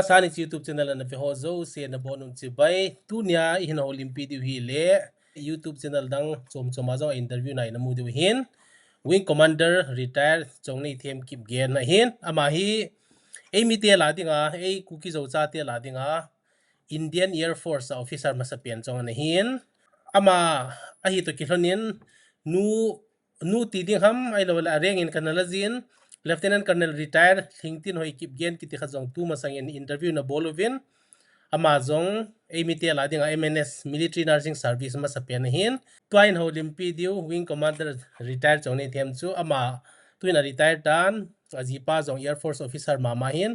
sani YouTube channel na ho zo se na bonum chi bai tu nya hin Olympic hi le YouTube channel dang chom zo interview na mu du hin Wing Commander Retd Chongneithem kip gen na hin ama hi mi te la dinga cookie zo cha te la dinga Indian Air Force officer masapian chong na hin ama hi to kilonin nu ti ding ham ai lo la reng in kanala zin Lieutenant Colonel Retired Thingtin hoi kip gen kiti khazong tu masang in interview na bolovin amazong emite la ding MNS Military Nursing Service masapian hin twain Olympic Wing Commander Retired Chongneithem chu ama tuina retired dan ajipa jong Air Force officer mama hin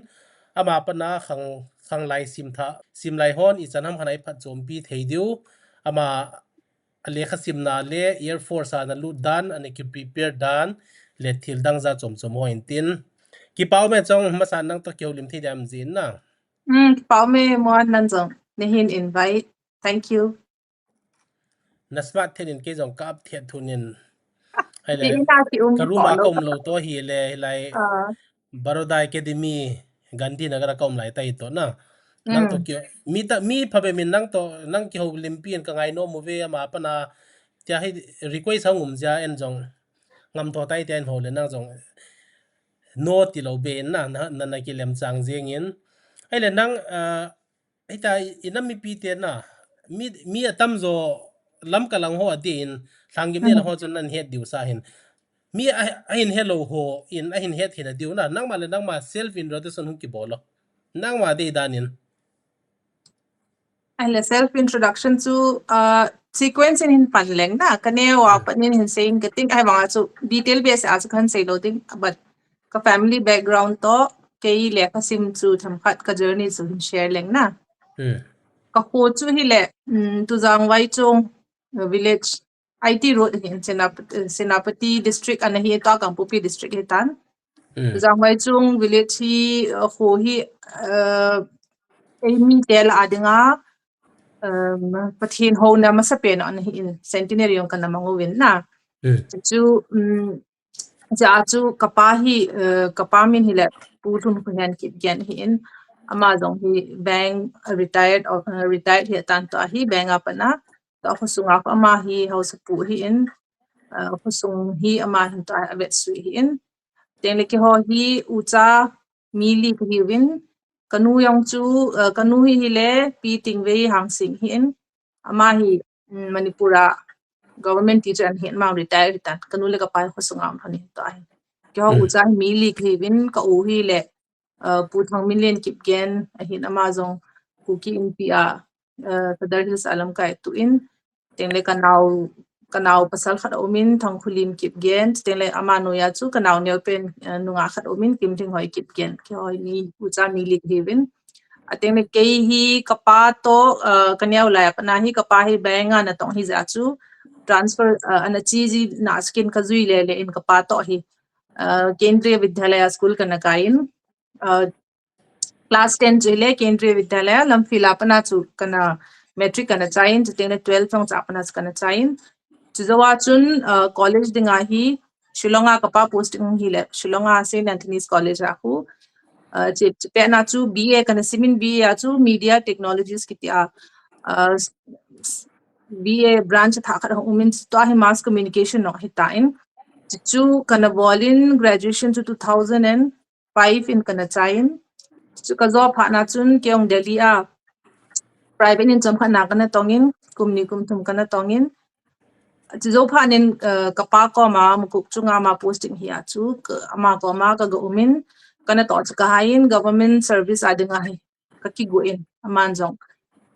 ama pana khang lai sim lai hon I chanam hanai phat jompi theidiu ama lekha simna le Air Force na lu dan ane ki prepare dan le thil dang za chom ho tin ki pau me chong masan nang to kyolim thi dam zin na pau me mo nan jong ne hin invite thank you nasmat thenin ke jong kap the thunin hai le ina ki karuma kom lo to hi le lai Baroda Academy Gandhi Nagar kom lai tai to na nang to ki mi phabe min nang to nang ki Olympian ka ngai no move ma pa na tia hi request hangum ja en jong ngam to tai ten ho le nang jong no ti lo be na na ki lem chang jeng in ai le nang ai ta inam mi pi te na mi atam zo lam ka lang ho adin sanggim ne la ho chon nan het diu sa hin mi ahin hello ho in ahin het hin diu na nang ma self introduction hu ki bolo nang ma de danin ai le self introduction to sequence in panleng na kane wa panin hin saying getting ai wanga chu detail base as kan say loading but ka family background to kei le ka sim chu tham khat ka journey chu hin share leng na ka ho chu hi le tu jang wai chung village IT road hin Senapati district and hi ta Kampupi district hitan tu jang wai chung village hi ho hi mi tel adinga pathin ho na masapen on in centenary on kana mangowin na chu ja chu kapahi kapamin hile puthun khuyan kip gen hin amazon hi bank retired hi tan to hi bank apana to khusunga ko ama hi house pu hi in khusung hi ama hin to avet sui hi in tenle ki ho hi ucha mili hi win kanu yong chu kanu hi hile pi tingwei hang sing hi in ama hi Manipura government teacher and hin ma retired tan kanu le ka pai khusunga thani to ai ki ho ucha mili hi win ka u hi le puthang million kip gen hin amazon kuki in pia tadar his alam kai tu in tengle kanau pasal khat omin thang khulim kip gen tengle amano ya chu kanau neu pen nunga khat omin kim thing hoi kip gen ki hoi ni ucha mili hivin ateng me ke hi kapa to kanyau la apna hi kapa hi benga na tong hi za chu transfer ana chi na skin khazui le in kapa to hi Kendriya Vidyalaya school kana kain class 10 jile Kendriya Vidyalaya lamphila apna chu kana metric kana chain jiteng 12 song apna kana chain chizawa chun college dinga hi Shillonga kapa posting hi le Shillonga St Anthony's College aku pe na chu BA kana simin BA chu media technologies kitia BA branch tha kha umin to hi mass communication no hitain chu kana bolin graduation to 2005 in kana chain chu ka job ha na chun kyong Delhi a private in cham khana kana tongin kumni kum thum kana tongin chu pha nin kapa ko ma mukuk chunga ma posting hi a chu ama ko ma ka go umin kana to ka hain government service adinga hi ka ki go in aman jong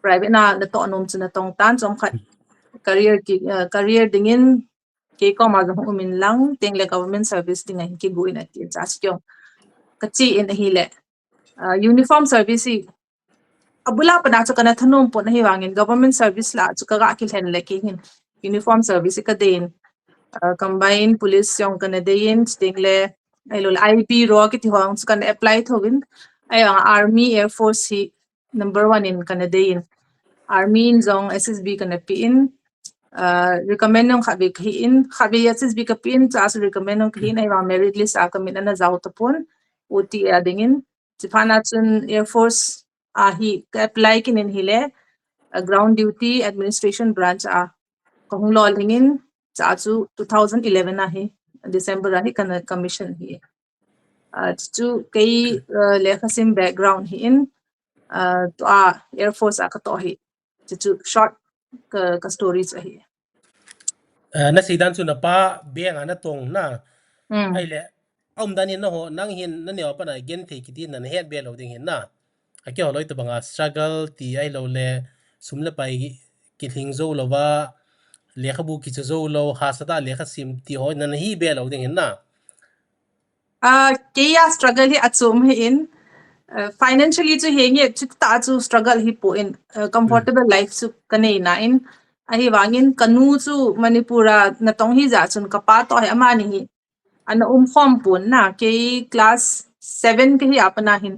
private na the to nom chuna tong tan chom khat career dingin ke ko ma jong umin lang tengle government service dinga ki go in ati cha kyong ka chi in hi le uniform service hi abula pada chu kana thanum pon hi wangin government service la chu ka ga ki hen le ki hin uniform service ka den combined police yong kana dein tingle ailol IB ro ki ti hong chu kana apply thogin ai army air force hi number 1 in kana dein army in zong SSB kana pi in recommend nong khabi khi in khabi SSB ka pin cha su recommend nong khi ai wa merit list a kamin na zaw tapon OT adingin chifana chun air force hi apply kinin hile ground duty administration branch kahung Lolhinna cha chu 2011 hi December hi kana commission hi chu kai lekhasim background hi in to Air Force ka to hi chu short ka stories hi na sidan chu na pa beng ana tong na ai le om dan in na ho nang hin na ne pa na gen the ki tin na het be lo ding hin na a ke holoi to banga struggle ti ai lo le sumle pai ki thing zo lo wa le khabu ki zo lo ha sa da le kha sim ti ho na hi be lo ding hin na Kaya struggle hi atsum hi in financially chu hengi chu ta chu struggle hi po in comfortable life chu kanei na in ahi wangin kanu chu manipura na tong hi za chun kapa to hi amani hi ana khom pun na ke class 7 ke hi apana hin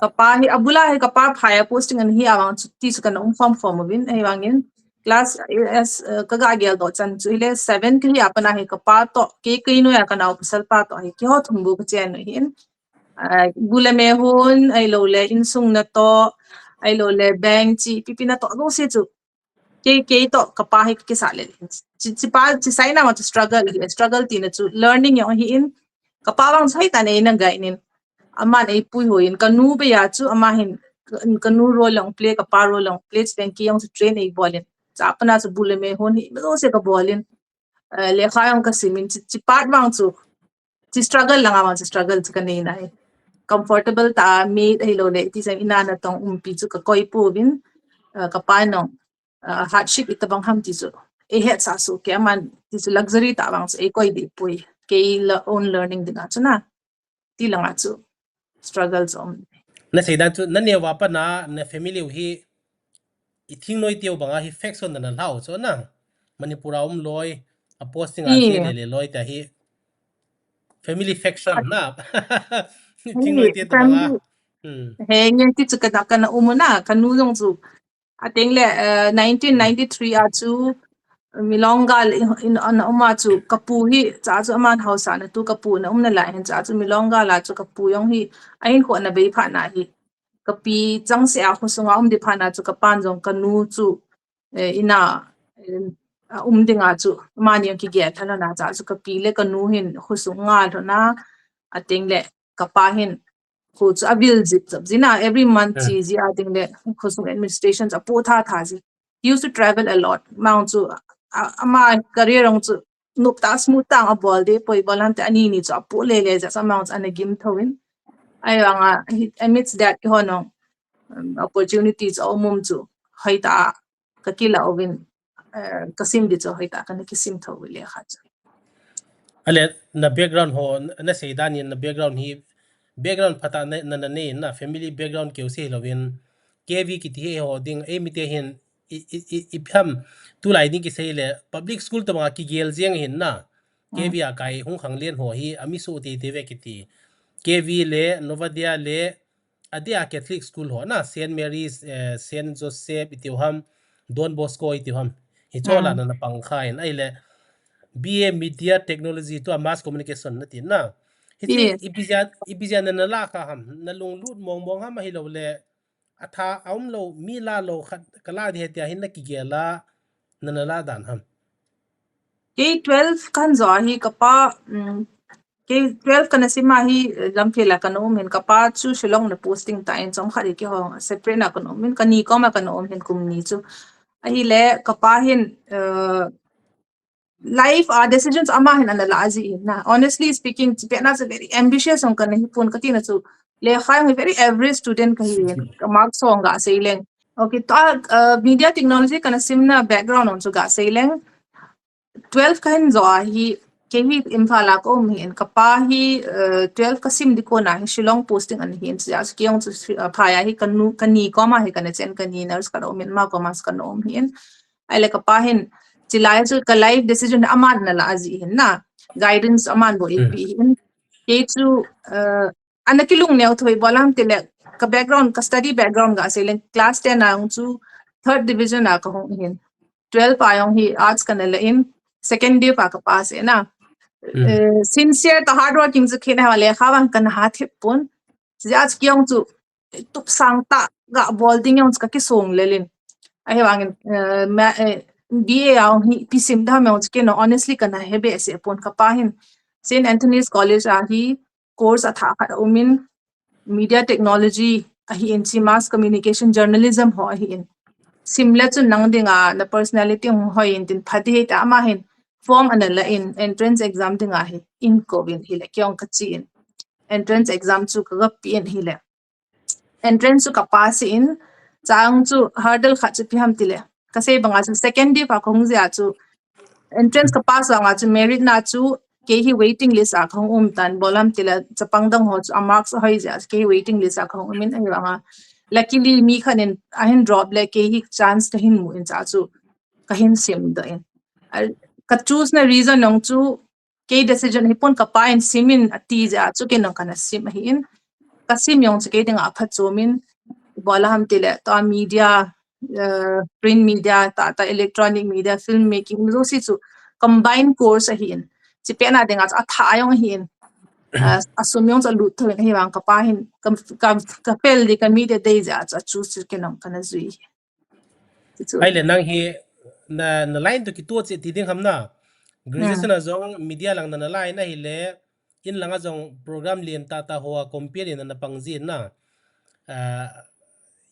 kapa hi abula hi kapa phaya posting an hi awang chu ti chu kana khom form win ahi wangin class as kaga gel do chan chu ile 7 ke hi apana hi kapa to ke no ya kana upsal pa to hi ke ho thumbu ke chen hin gula me hon ai lo le insung na to ai lo le bank chi pipi na to no se chu ke to kapa hi ke sa le chi pa chi sai na ma struggle ti na chu learning yo hi in kapa wang sai ta ne na gai nin ama nei pui hoin kanu be ya chu ama hin kanu ro long play kapa ro long play chen ki yang train ei bolin cha pana chu bula me hon hi no se ka bolin le khayang ka simin chi pat wang chu chi struggle langa wang struggle chi ka nei na comfortable ta me ai lo le ti sai ina na tong pi chu ka koi pu win ka pa no hardship itabang ham ti chu e het sa su ke man ti chu luxury ta bang e koi di pui ke own learning dina chu na ti langa chu struggles na sidan chu na ne wa pa na family hi I thing noi tio banga hi facts on na lau so na manipura loi a posting an se le loi ta hi family faction na thing noi tio banga he nge ti chu ka kana umuna kanu jong chu ateng le 1993 chu milonga in an uma chu kapu hi cha chu aman hausa na tu kapu na umna la hen cha chu milonga la chu kapu yong hi ain ko na be pha na hi kapi chang se a khosunga di pha na chu kapan jong kanu chu ina dinga chu mani ki ge thana na cha chu kapi le kanu hin khosunga thona ateng le kapa hin ko chu abil zip zina every month ji ating le khosung administrations apo tha ji used to travel a lot mount chu ama career ong chu nup ta smooth tang a bol de poi bolan te ani ni chu apo le ja amounts an gim thowin ai anga amidst that hono opportunities omum chu haita kakila ovin kasim di chu haita kan kisim thowile kha ale na background ho na seidan in na background hi background phata na family background ke se lovin kv ki thi ho ding e mi te hin I pham tu lai ding ki sei le public school to ma ki gel jeng hin na kv a kai hung khang len ho hi ami su ti te ve ki ti kv le novadia le adia catholic school ho na Saint Mary's Saint Joseph itiwham Don Bosco itiwham hi chola na pang khain ai le BA Media Technology to Mass Communication na tin na hichi ibizan na la ka ham na lung lut mong ham hi lo le atha aum lo mi la lo khat kala de tia hin na ki gela na la dan ham K12 kan zo hi kapa K12 kan sima hi lamphela kan min kapa chu shilong na posting ta in chong khari ki ho separate na kan min kani ko ma kan hin kumni chu ahi le kapa hin life decisions ama hin an lazi na honestly speaking na is a very ambitious on kan hi pun kati na chu le khai very average student ka hi mark song ga saileng okay ta media technology kan simna background on chu ga saileng 12 kan zo hi kehi imfala ko mi en kapa hi 12 kasim di ko na hi shilong posting an hi sia kyong chu phaya hi kanu kani ko ma hi kan chen kani nars ka min ma ko mas kan om hi ai le kapa hin chilai chu ka life decision aman na la azi hin na guidance aman bo pi hin ke chu anakilung ne thoi bolam tele ka background ka study background ga se class 10 ang chu third division a ka hong hin 12 ayong hi arts kan la in second day pa ka pass na sincere to hard working zu khina wale khawan kan ha the pon jaj kyong chu tup sang ta ga bolding yang ska ki song lelin ai wangin BA ang hi pisim da me ke no honestly kana hebe ase pon ka pahin St Anthony's College hi course atha kha umin media technology hi in mass communication journalism ho hi in simla chu nang dinga na personality ho in tin phadi ta ma hin form anala in entrance exam dinga hi in covid hi le kyong ka chi in entrance exam chu ka pin hi le entrance chu ka pass in chang chu hurdle kha chu pham tile ka se banga chu second day pa khong ja chu entrance ka pass wa chu merit na chu ke hi waiting list a khong tan bolam tila chapang dang ho chu marks hoi ja ke waiting list a khong min ai wanga luckily mi khanin a hin drop le ke hi chance ka hin mu in cha chu ka hin sim da in ka choose na reason nong chu ke decision hi pon ka pa in simin ati ja chu ke nong kana sim hi in ka sim yong chu ke ding a pha chumin bola ham tile ta media print media ta electronic media filmmaking zo si chu combine course hi in chi pe na ding a tha yong hi in asum yong cha lut thoi hi wang ka pa hin ka pel di ka media dei ja cha choose ke nong kana zui ai le nang hi na line to ki tu che ti ding ham na graduation a zong media lang na line na hi le in langa zong program lien ta ho compare na pangjin na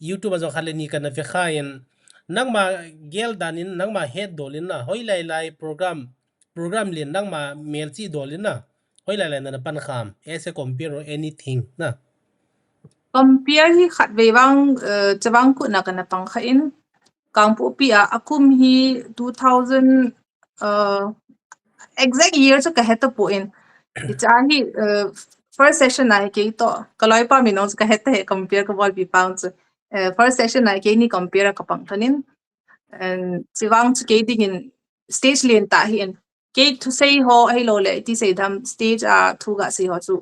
YouTube a zong khale ni kana fe khain nang ma gel danin nang ma head dolin na hoi lai program lien nang ma mail chi dolin na hoi lai na pan kham ese compare or anything na compare hi khat ve wang chawang ku na kana pang kha in kang pu pi a akum hi 2000 exact year chu ka heta po in cha hi first session na ke to kaloi pa mi no ka heta he compare ka bol pi pounds first session na ke ni compare ka pang thanin and chawang chu ke ding in stage len ta hi in ke to say ho ai lo le ti say dam stage a thu ga si ho chu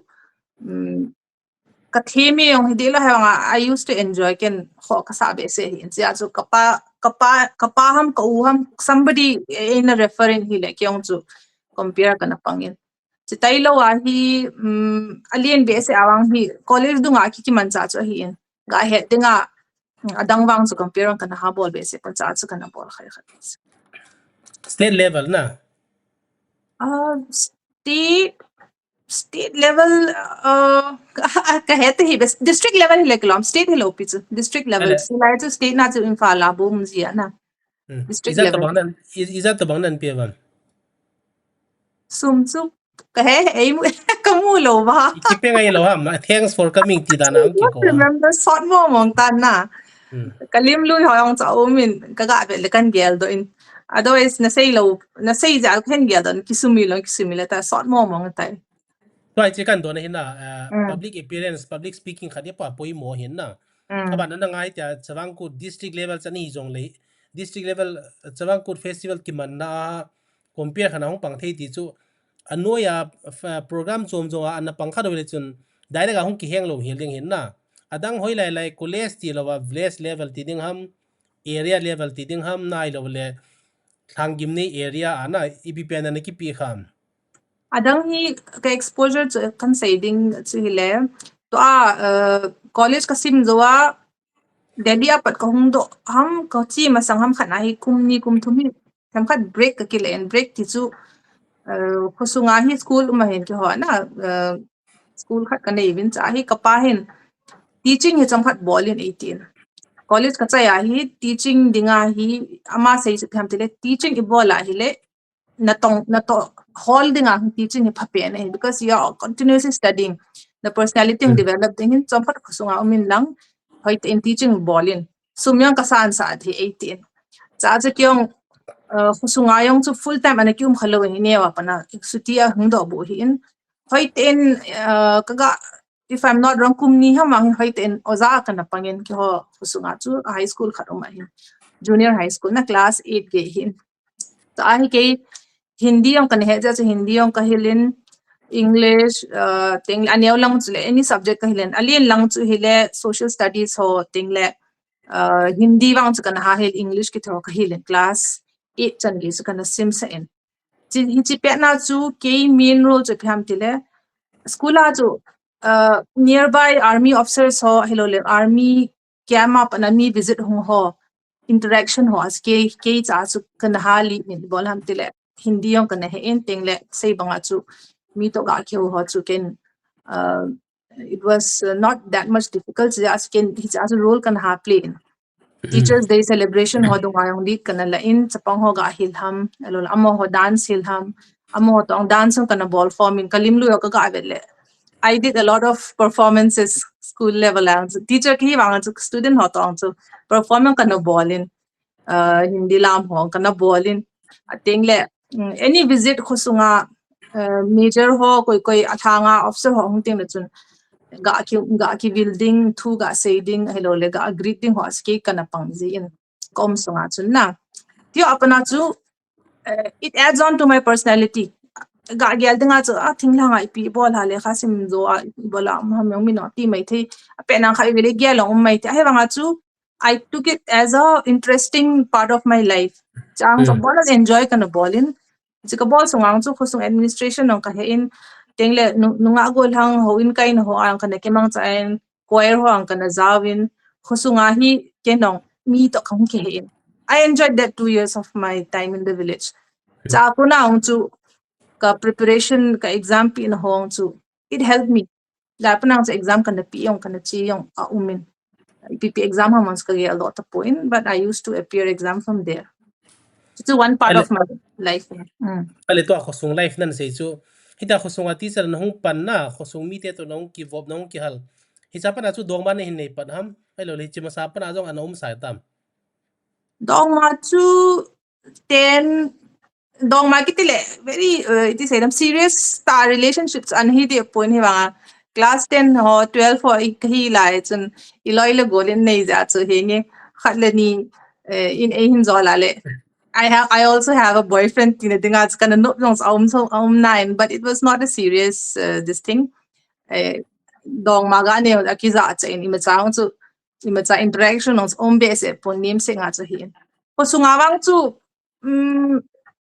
ka theme yong hidi lo hanga I used to enjoy ken ho ka sabe se hin sia chu kapa ham ka u ham somebody in a referring hi le kyong chu compare kana pangin chi tai lo wa hi alien be se awang hi college dunga ki man cha chu hi in ga he dinga adang wang chu compare kana ha bol be se pa cha chu kana bol khai khai state level na state level कहते ही बस district level ही लेके लो state ही लो पीछे district level सिलाई तो state ना जो इम्फाल आ वो मुझे है ना district izat level tabang nan pewan सुम सुम कहे ऐ मु कमु लो बा ikipe ngai lo ha thanks for coming ti dana ang ki ko remember sort mo mong tan na kalim lui hoyong chao min kaga be le kan gel do in otherwise na sei ja khen gel don kisumi la ta sort mo mong tai to ai che kan do na hin na public appearance public speaking khadi pa poi mo hin na khaban na ngai ta chawang ku district level chani jong le district level chawang ku festival ki man na compare khana hong pang thei ti chu anoya program chom jo an pangkha do le chun dai ga hong ki heng lo hil ding hin na adang hoi lai college ti lo wa village level ti ding ham area level ti ding ham nai lo le thangim ni area ana ibi pen na ki pi kham adang hi ka exposure kan saving chu hi le to college ka sim zowa Delhi apat ka hung do ham ka chi ma sang ham khana hi kum thumi ham khat break ka ki le break ti chu khusunga hi school ma hen ki ho na school khat ka nei bin cha hi ka pa hen teaching hi cham khat bolin 18 college ka cha ya hi teaching dinga hi ama sei chu tham tile teaching I bola hi le na to holding ang teaching hi phape na because you are continuously studying the personality developing in cham khat khusunga umin lang hoit in teaching bolin sumyang kasan sa thi 18 cha cha kyong khusunga yong chu full time ana kyum khalo hi ne wa pana sutia hungdo bo hi in hoit in kaga if I'm not wrong kumni hamang hoit in oza kana pangin ki ho khusunga chu high school kharuma hi junior high school na class 8 ge hi ta hi ke hindi yong kan he ja hindi yong kahilin English ting anyaw lang chule any subject kahilen alien lang chu hile social studies ho tingle hindi wang chu kan ha hil English ki tho kahilen class 8 chan gi chu kan sim sa en chi pe na chu ke main role chu pham tile school a chu nearby army officers ho hello le army came up and me visit hong ho interaction ho as ke cha chu kan ha li ni bol ham tile hindi yong kan he en teng le sei banga chu mi to ga kyo ho chu ken it was not that much difficult just ken his as a role kan ha play in Teachers Day celebration ho dong ayong di kan la in sapang ho ga hilham alol amo ho dance hilham amo to ang dance kan na ball forming kalimlu yo ka ga bele I did a lot of performances school level ang teacher ki wang student ho tong so performing kana ballin hindi lam ho kana ballin ating le any visit khusunga major ho koi athanga officer ho hung ting na chun ga ki building thu ga saying hello le ga greeting ho ske kana pangji in kom sunga chun na tio apana chu it adds on to my personality ga gyal dinga chu a thingla ngai pi bol ha le khasim zo a bola ham yong mi no ti mai thei pe nang khai vele gyal ong mai thai wanga chu I took it as a interesting part of my life chang so bola enjoy kana bolin chika bol sungang chu khosung administration ong ka he in tengle nunga gol hang ho in kai no ho ang kana kemang cha en choir ho ang kana zawin khosunga hi kenong mi to khang ke in I enjoyed that 2 years of my time in the village cha kuna ong chu ka preparation ka exam pi na hong chu it helped me la panang sa exam kana pi yong kana chi yong a umin pp exam ha mons ka a lot of point but I used to appear exam from there it's one part of my life ale to khosung life nan sei chu hita khosung ati char na hung pan na khosung mi te to nong ki vob nong ki hal hi cha pana chu dong ban hin nei pan ham ai lo le chi ma sa pana jong anom sai tam dong ma chu ten dong ma kitile very it is a serious star relationships and he de point he wa class 10 ho 12 ho hi lai chun iloi le golin nei ja chu he nge khatle ni in a hin zo la le I also have a boyfriend tina dinga it's kind of not so nine but it was not a serious this thing dong ma ga ne akiza cha in ima chang chu ima cha interaction on base pon nim se nga chu hi ko sunga wang chu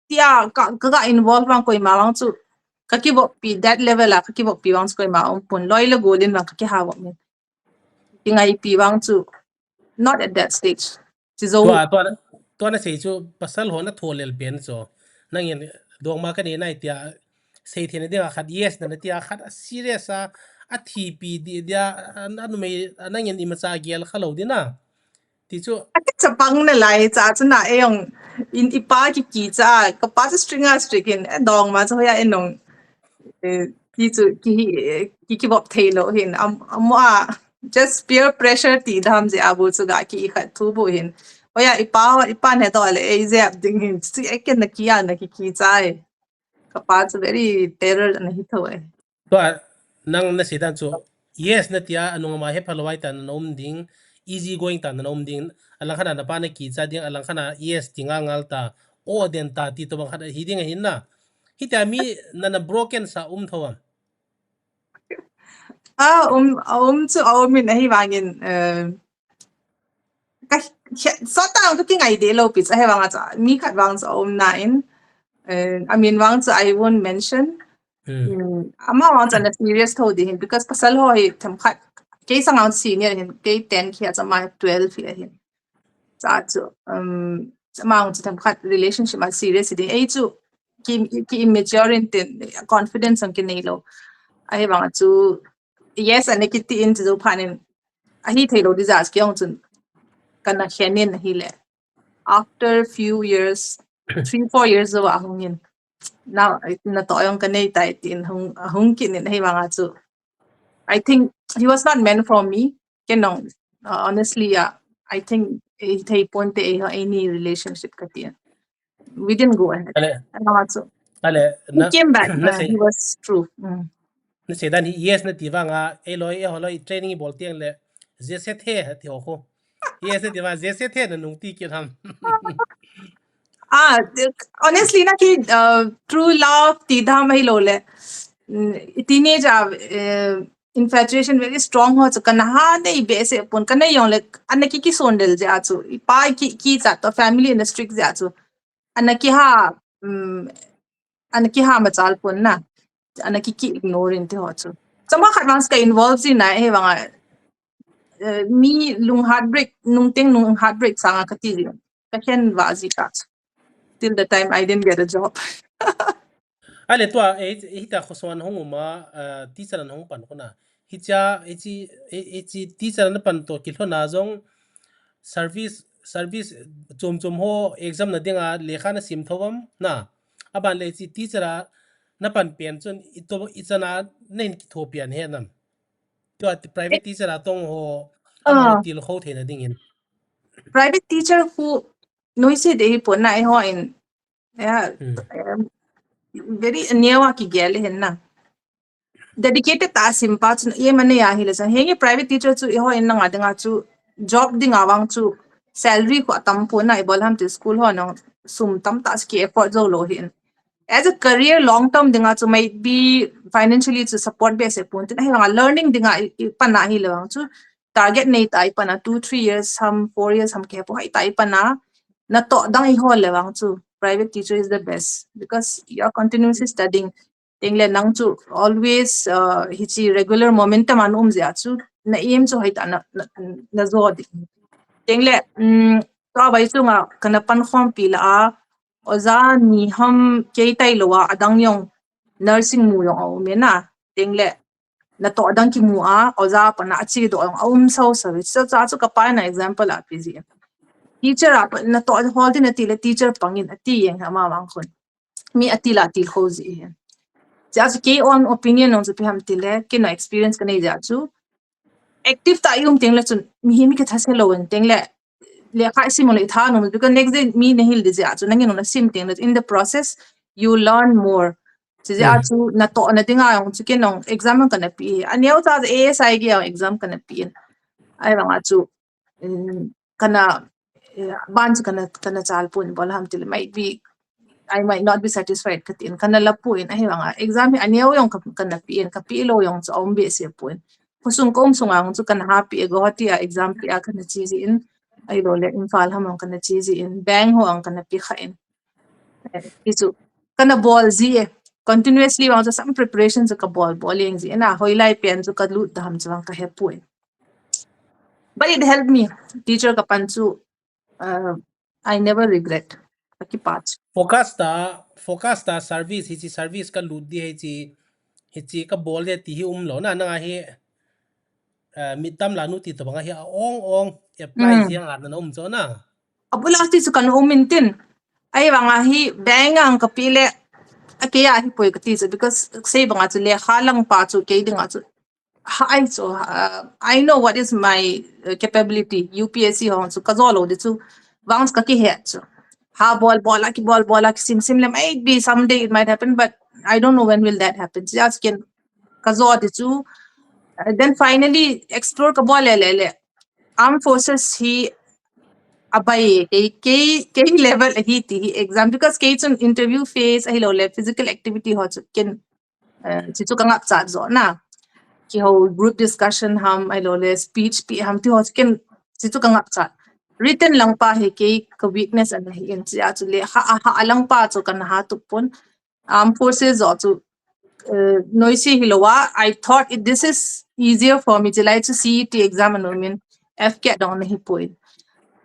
tia ka involve wang koi ma wang chu ka ki bo pi that level la ka ki bo pi wang koi ma pon loi le golin wang ka ki ha wo min tingai pi wang chu not at that stage chi zo to na sei chu pasal ho na tholel pen cho nang yen dong ma ka ni nai tia sei thene dia khat yes na tia khat serious a thi pi dia anu mai nang yen ima cha gel khalo dina ti chu cha pang na lai cha chu na e yong in ipa ki cha ka pa string a stricken dong ma cho ya enong ki chu ki bop thailo hin amwa just peer pressure ti dham je abu chu ga ki khat thu bu hin oya ipa ne to le e je ab ding hin si eken na ki cha e ka pa chu very terror na hi thoi to nang na sidan chu yes na tia anu ma he phalwai tan nom ding easy going tan nom ding alang khana na pa na ki cha ding alang khana yes tinga ngal ta o den ta ti to bang khada hi ding hin na hi ta mi na broken sa thawam chu min hi wangin ka so ta ka ki ngai de lo pi cha he wanga cha mi khat wang cha nine I mean wang cha I won't mention ama wang cha na serious tho de hin because pasal ho hi tham khat ke sang out senior hin ke 10 ki cha ma 12 hi hin cha chu ma wang cha tham khat relationship ma serious de ai chu ki immature in confidence ang ki nei lo ai wang chu yes and ki ti in chu phanin a hi thelo disaster ki ong chun kana henin hi le after few years 3-4 years of ahungin now na to yung kanay tai tin hung kin hi mga chu I think he was not meant for me kenong honestly I think they ponte any relationship katiyan we didn't go ahead ale he came back he was true na se dan yes na ti wanga eloi e holoi training bol tiang le je se the ti ho ko yes na ti wa je se the na nung ti ki tham honestly na ki true love ti dha mai lo le teenage infatuation very strong ho chakana ha nei be se pon kana yong le anaki ki sondel ja chu pa ki cha to family in the strict ja chu anaki ha machal pon na anaki ki ignore in te ho chu chama khat wang ska involved in na he wanga mi lung heartbreak nung heartbreak sanga katili kachen vazi tat till the time I didn't get a job. Ale tua hita khoswan honguma teacher an hong pan kona hicha echi teacher an pan to kilhona jong service chom ho exam na denga lekha na sim thawam na aban le chi teacher na pan pen chun ito ichana nen ki thopian he nam to private teacher atong ho amao til kho thena dingin Private teacher who noise de pona I ho in yeah very newa ki gele henna dedicated ta simpa chu ye mane ya hile sa henge private teacher chu ho in nga danga chu job ding awang chu salary ko tam pona I bolham to school ho no sum tam ta ski effort zo lo hin as a career long term dinga chu might be financially to support base point na learning dinga pana hi lawang chu target nei tai pana 2-3 years some 4 years some ke po hai tai pana na to dang hi ho lawang chu private teacher is the best because you're continuously studying tingle nang chu always hichi regular momentum anum ja chu na aim chu hai ta na zo di tingle to bai chu nga kana pan khom pila a oza ni ham ke tai lowa adang yong nursing mu yong me na tingle na to adang ki mu a oza pana achi do yong so service so cha chu ka pa na example a pg teacher a na to hol din ati le teacher pangin ati yeng ma wang khon mi ati la til khozi hen ja ke on opinion on pe ham tile ke na experience ka nei ja chu active ta yum tingle chun mi mi ke thase lo en tingle le kha simon tha no because next day me nahil de ja chu nangin na sim ting in the process you learn more chi ja chu na to na tinga yong chu ke nong exam kan na pi aneu ta ASI ge exam kan na pi ai wanga chu kana ban chu kana chal pun bol ham til might be I might not be satisfied katin kana lapu in ai wanga exam aneu yong kan na pi ka pi lo yong chu om be se pun kusung kom sungang chu kan happy go hatia exam pi a kana chi in ai lo le infal hamang kana chizi in bang ho ang kana pi khain isu kana ball zi continuously wang some preparations ka bowling zi na hoilai pen chu ka lu dam chang ka hepui but it helped me teacher ka panchu I never regret ki patch focus ta service hichi service ka ludi hichi ka bol de ti lo na na hi mitam la nu ti to banga hi ong apply jiang at na cho na abula ti chu kan umintin ai wanga hi bang ang kapile akya hi poi ka ti because say banga chu le khalang pa chu ke dinga chu I know what is my capability UPSC ho chu kazolo de chu bounce ka ki he chu ha ball ki sim le might be someday it might happen but I don't know when will that happen just can kazo de chu then finally explore ka ball le armed forces he abai ke level hi ti exam because ke chun interview phase hi lo le physical activity ho ken chi chu kanga cha zo na ki ho group discussion ham ai lo le speech pi ham ti ho ken chi chu kanga cha written lang pa he ke ka weakness an hi en cha chu le ha alang pa chu kan ha tu pon armed forces zo chu noisy hilowa I thought this is easier for me to like to CET exam and women FCAT on hi point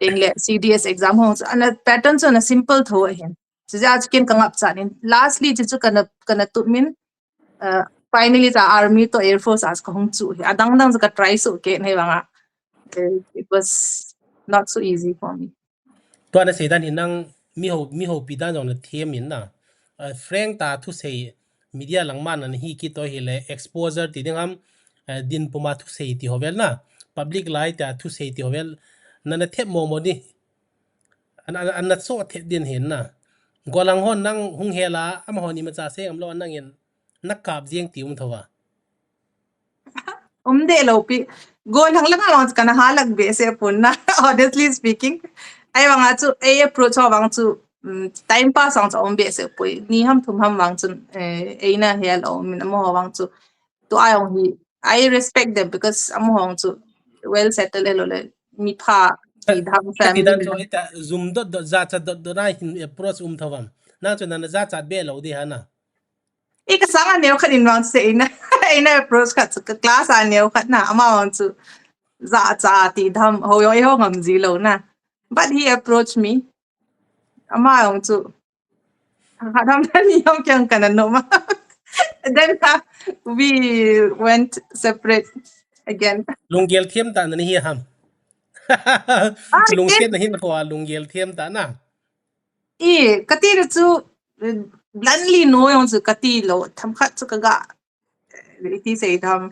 English CDS exam ho and patterns on a simple tho hen so ja ken kang up chan lastly chu kana tu min finally the army to air force as ko hong chu adang dang ka try so ke nei wanga it was not so easy for me to na se dan hinang mi ho pi dan jong na them in na frank ta thu sei media langman an hi ki to hi le exposure ti ding am din puma thu sei ti hovel na public light ta thu sei ti hovel na na thep mo mo ni an na so the din hin na golang hon nang hung hela am honi ma cha se am lo nang in nakap jeng ti thawa de lo pi go lang lang ang kana halag be se punna honestly speaking ai wanga chu a approach wang chu time pass ang be se pui ni ham thum ham wang chu na hel o min mo wang chu to I respect them because am hong chu well settled lo le mi pha ki dham ti family dan so ita zoom do za cha do na hin approach thawam na chu na za cha be lo di hana ik sanga neo khat in wang se ina approach khat class a neo khat na ama wang chu za cha ti dham ho yo ho ngam ji lo na, but he approached me ama yong chu hadam ni yong kyang kana no ma. Then we went separate again. Lunggel thiam ta na hi ham. Lung Again, siat na hin ko lunggel thiam ta na. kati ru chu bluntly no yong chu kati lo tham khat chu kaga ti sei tham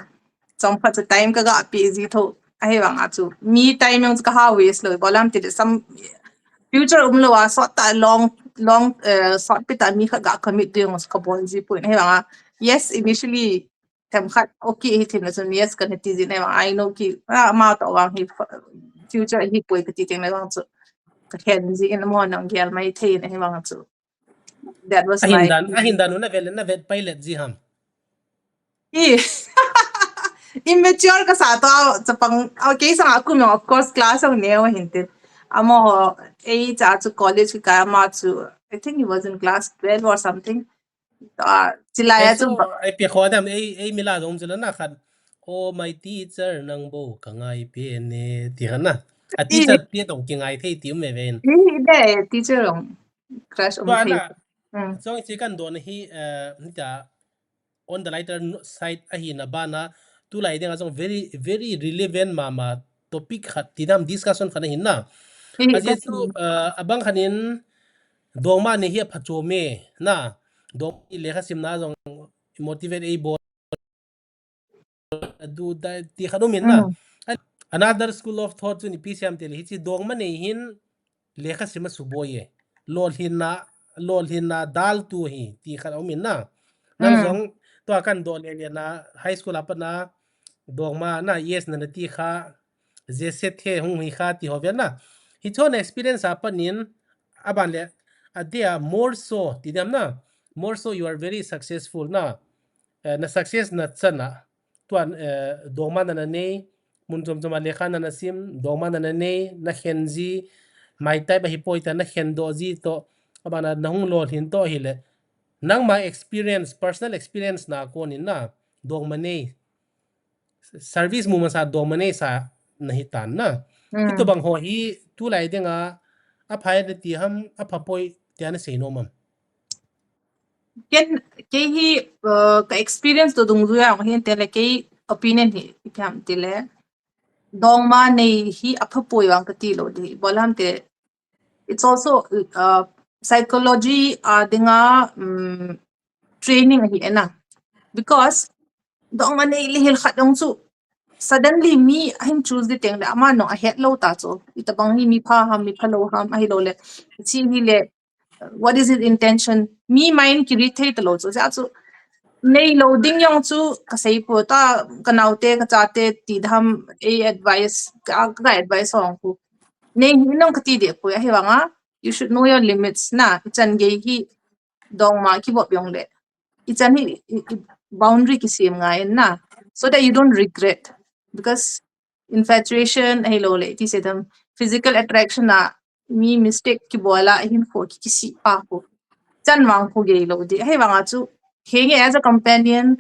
chom khat chu time kaga pi ji tho ai wang a chu me time yong chu ka ha waste lo bolam ti some future lo wa so ta long sort pita mi kha ga commit de ngos ka bon ji point he wa yes initially tham khat okay he thin na so yes kan ti ji ne wa I know ki ma to wang he future he poi ka ti teng na wang chu ka hen ji in mo nang gel mai the ne he wang chu that was my Ahindan na vet pilot ji ham. immature ka sa to sa pang okay sa aku mo of course class ang neo hintin amo cha chu college ka ma chu I think he was in class 12 or something Ai chilaya so chu ai pi kho dam ai mila dom jela na khat. Oh my teacher nang bo ka ngai pe ne ti han na. A teacher pe tong ki ngai thei ti me ven. de teacher crush To thei ana so chi kan don hi ta on the lighter side ahi na bana tu lai deng azong very very relevant mama topic khat tidam discussion khana hin na aje that chu abang khanin dongma ne hi phacho me na dong i lekha simna jong motivate a bo du da ti khano min na another school of thought chu ni pcm tel hi chi dongma ne hin lekha sima suboye lolhinna dal tu hi ti khano min na nang zong to kan do le na high school apana dongma na yes na ti kha je se the hung hi kha ti hovel na hi chon experience apanin aban le adia more so ti dam na more so you are very successful na na success na chana tuan dongma na ne mun chom chom le khan na sim dongma na ne na khenji mai tai ba hi poita na khen do ji to abana nahung lol hin to hi le nang ma experience personal experience na ko ni na dongma ne service mu masa domane sa nahi tan na ito bang ho hi tu lai denga a phai de ti ham a phapoi tian se no mam ken ke hi ka experience to dung zuya hin tele ke opinion hi itam tele dong ma nei hi apha poi wang ka ti lo di bolam te it's also psychology dinga training hi ena because dong ma nei li hil khat dong chu suddenly me him choose the thing ama no a het lo ta cho itabang hi mi pha ham mi phalo ham ai lo le chi hi le what is his intention me mind ki ri thei to lo cho ja chu nei lo ding yong chu ka sei po ta kanaute ka chate ti dham a advice ka advice hong ku nei hi nong ka ti de po hi wanga you should know your limits na chan ge hi dong ma ki bop yong le chan hi boundary ki sim nga na so that you don't regret because infatuation hey lo le ti se them physical attraction na mi mistake ki bola hin fo ki si pa ko chan wang ko ge lo di hey wanga chu henge as a companion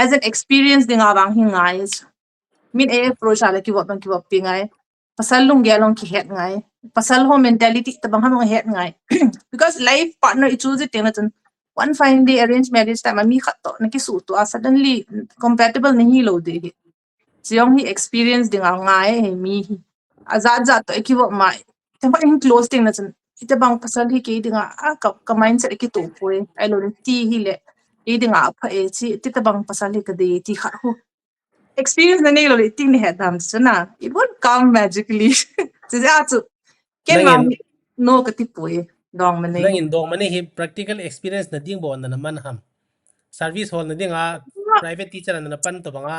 as an experience ding awang hi ngai min e pro shala ki wap pi ngai pasal lung ge long ki het ngai pasal ho mentality tabang ham het ngai because life partner I choose it na chan one fine day arranged marriage time mi khat to na ki su to suddenly compatible nahi lo de Siong hi experience ding ngai he mi hi azad za to ki ma tempa in close ting na chan ita bang pasal hi ke ding ka mindset ki to poi ai lo ti hi le e ding pha e chi ti ta bang pasal hi ka de ti kha ho experience na nei lo ti ni he dam chana it won't come magically chi ja chu ken ma nangin no ka ti poi dong ma nei nangin dong mane hi practical experience na ding bon na man ham service hall na dinga private teacher na pan to banga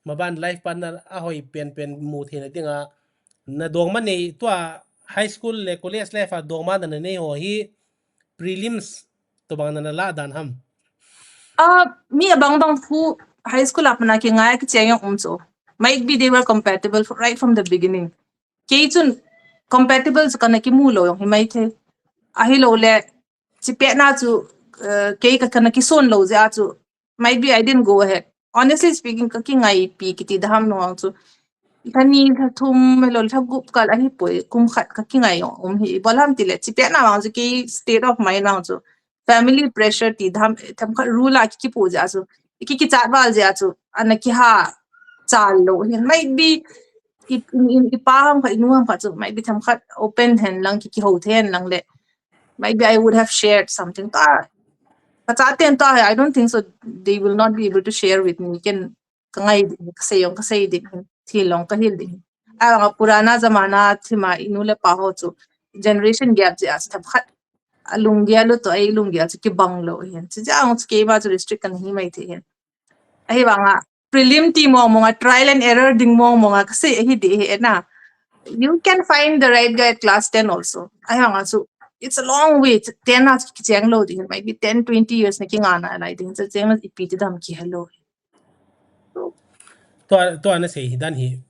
maban life partner a hoi pen mu the na dinga na dong mane to high school le college life a dong ma na ne ho hi prelims to bang na la dan ham me abang bang who high school apna ki ngai ki cheng umso might be they were compatible right from the beginning ke chun compatible kana ki mu lo hi mai the ahi lo le chi pe na chu ke ka kana ki son lo ja chu might be I didn't go ahead honestly speaking ka ki ngai pi ki ti dham no chu Kani thum lol thagup kal ahi poi kum khat ka kingai hi bolam tile chi pe na wang ju ki state of mind wang ju family pressure ti tham khat rula ki pu ja su ki chat wal ja chu ana ki ha chal lo hin might be i pa ham kha inu ham kha chu might be tham khat open hand lang ki ho then lang le maybe I would have shared something ta I don't think so. They will not be able to share with me. Can say din thilong kahil din. Ang purana zamana thima inule paho chu generation gap je as khat lunggia lo to ai lunggia chu ki banglo hin. Chu ang chu ke ba chu restrict kan hi mai the hin. Ai banga prelim ti mo trial and error ding mo kasi hi de na. You can find the right guy at class 10 also. Ai banga chu it's a long way. 10 hours ki chang lo ding maybe 10-20 years na king ana and I think it's chang ipiti dam ki hello. to ana sei dan hi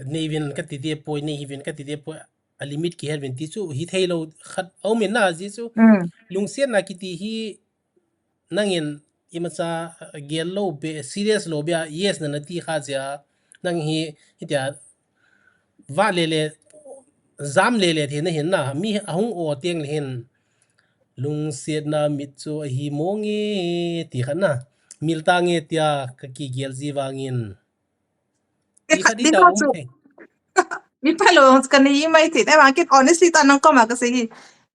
nevin ka ti de poi ne hivin ka ti de poi a limit ki helvin ti chu hi thailo khat au min na ji chu lungsian na ki ti hi nangin imacha gel lo be serious lo be yes na na ti kha ja nang hi hitia va le zam le the na hin na mi ahung o teng hin lungsian na mit chu hi mongi ti khana milta nge tia ka ki gel ji wangin ti khadi ta Because mi palo kan hi mai thi na ma ki honestly ta nang ko ma ka sei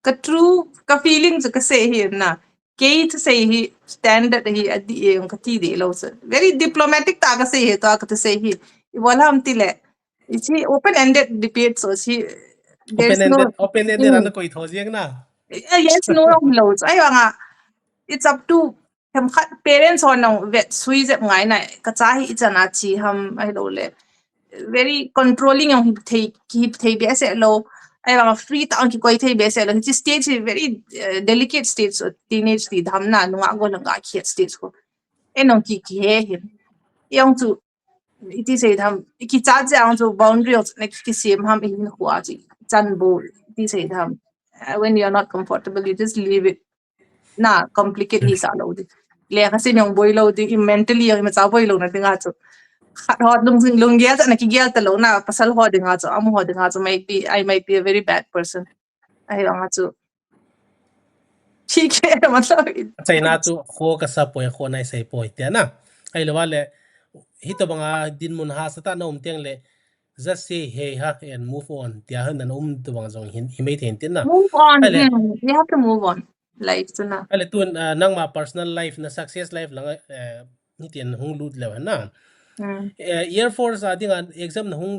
ka true ka feeling ka sei hi na ke to say he standard he at the yung ka ti de lo so very diplomatic ta ka sei he to ka say he wala am tile it's open ended debate so she there's no open ended ana koi thojeng na yes no loads ay nga it's up to hem parents on no vet sui zep ngai na ka cha hi ichana chi ham ai lo le very controlling yung hip thei be se lo ai nga free ta ki koi thei be se lo chi stage very delicate stage so teenage ti dham na nuwa go langa khiat stage ko enong ki he him yang chu iti se dham ki cha cha ang chu boundaries na ki sim ham in huwa chi chan bo iti se dham when you're not comfortable you just leave it na complicate hi sa lo di le ka sin yung boy lo di mentally yung ma cha boy lo na tinga chu hot lung gia na ki gia ta lo na pasal ho dinga chu am ho dinga chu I might be a very bad person ai nga chu ठीक है मतलब chai na chu kho ka sa poi kho nai sai poi te na ai lo wale hi to banga din mun ha sa ta na teng le just say hey ha and move on tia han na to bang jong hin hi mai ten tin na move on ai le you have to move on life so na ai le tun nang ma personal life na success life lang ni ten hung lut le na air force a ding an exam na hung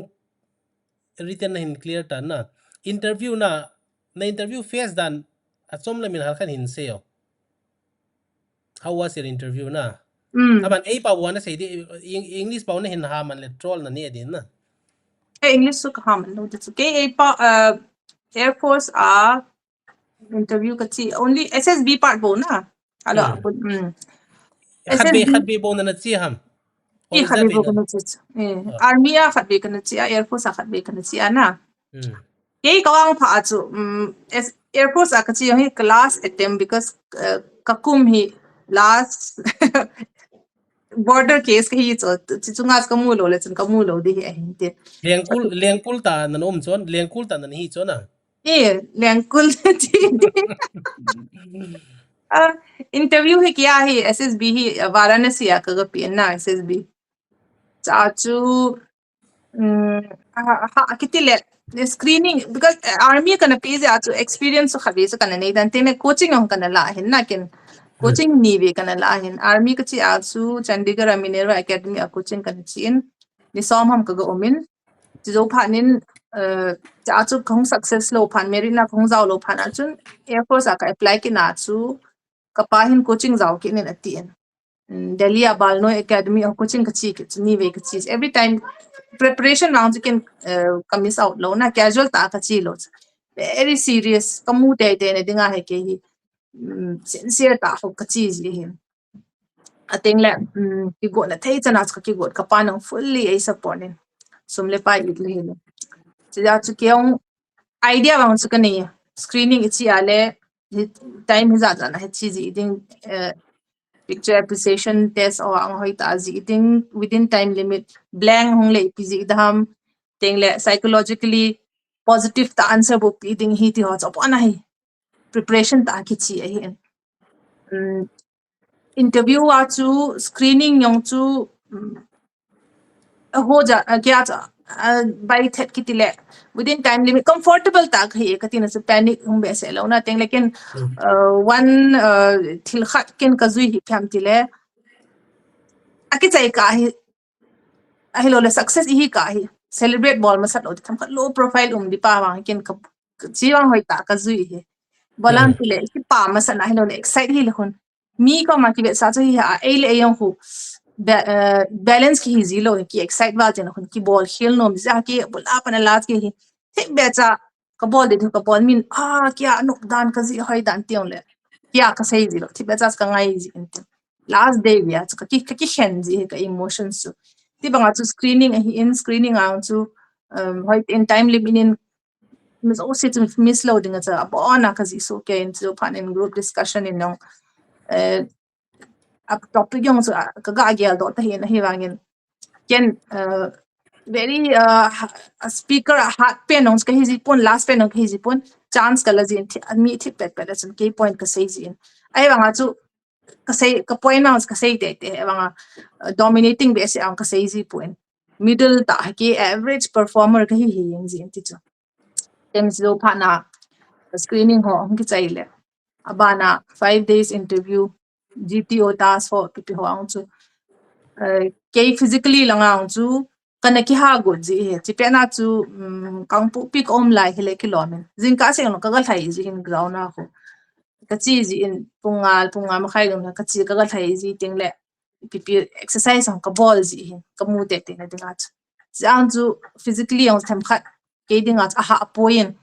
written na hin clear ta na interview na interview face dan achom la min hal khan hin seo how was your interview na aban ei pa wana sei di english pa na hin ha man le troll na ni din na English so kam no it's okay air force interview kachi only SSB part bo na alo SSB khat be bo na chi ham or is that khabe bo in kana chi army khabe kana chi air force khabe kana chi ana kawang pha chu air force akachi hi class attempt because kakum hi last border case hi chu chunga kamu lo le chun kamu lo di hi te lengkul ta na nom chon lengkul ta na hi chona lengkul interview hi kiya hi SSB hi Varanasi ka PN na SSB chachu kitile screening because army kana page achu experience so khabe so kana nei dan te me coaching on kana la hin na ken coaching ni ve kana la hin army ka chi achu Chandigarh Minerva Academy a coaching kana chin ni som ham ka go omin zo phanin achu khong success lo phan merit na khong zaw lo phan achun air force ka apply ki na chu kapahin coaching zaw ki nen atien Delhi Abalno Academy of coaching ka chi ki ni ve ka chi every time preparation rounds you can come miss out lo na casual ta ka chi lo very serious kamu te ne dinga he ke hi sincere ta ho ka chi ji hi I think la ki go na thei chana ka ki go ka pa nang fully ai support ne sumle pa i le hi ja chu ke idea wang chu ka screening chi ale time hi za na he chi ji ding picture appreciation test or ang hoi ta zi ting within time limit blank hong le pg dam ting le psychologically positive ta answer book ding hi ti ho chop ana hi preparation ta ki chi a hi interview wa chu screening yong chu ho ja kya cha by thet ki tile within time limit comfortable ta hi katina se panic hum be se lo na teng lekin one thil khat ken ka zui hi pham tile aki chai ka hi a lo le success hi ka hi celebrate ball ma sat lo tham khat low profile di pa wang ken ka chi wang hoi ta ka zui hi bolam tile ki pa ma sa na lo le excite hi le khon mi ko ma ki be sa chi ha a le yong hu balance ki zilo ki excite ba jen khon ki ball khel nom za ki bol apana lat ki hi thik be cha ka ball de ka ball min kya nok dan ka zi hoi dan tiong le kya ka sei zilo thik be cha ka ngai zi in last day ya ka ki hen zi ka emotions su ti banga chu screening in screening ang chu hoi in time limit in mis o sit miss loading cha abona ka zi so ke in chu pan in group discussion in nong topic yung so kaga agel do ta hin hi wangin ken very speaker hat pen ons ka hi pon last pen ka hi pon chance kala jin mi thi pet pet chun ke point ka sei jin ai wanga chu ka sei ka point ons ka sei te te wanga dominating be se ang ka sei ji point middle ta ki average performer ka hi yin jin ti chu tem zo pha na screening ho ang ki chai le abana 5 days interview GTO task for pipi ho ang chu ke physically langa ang chu kana ki ha go ji he chi pe na chu kang pu pik om lai hele kilomen jin ka se no ka gal thai ji in ground na ho ka chi ji in punga ma khai dum ka chi ka gal thai ji ting le pipi exercise ang ka ball ji hin ka mu te te na dinga chu jang chu physically ang tham khat ke dinga a ha poin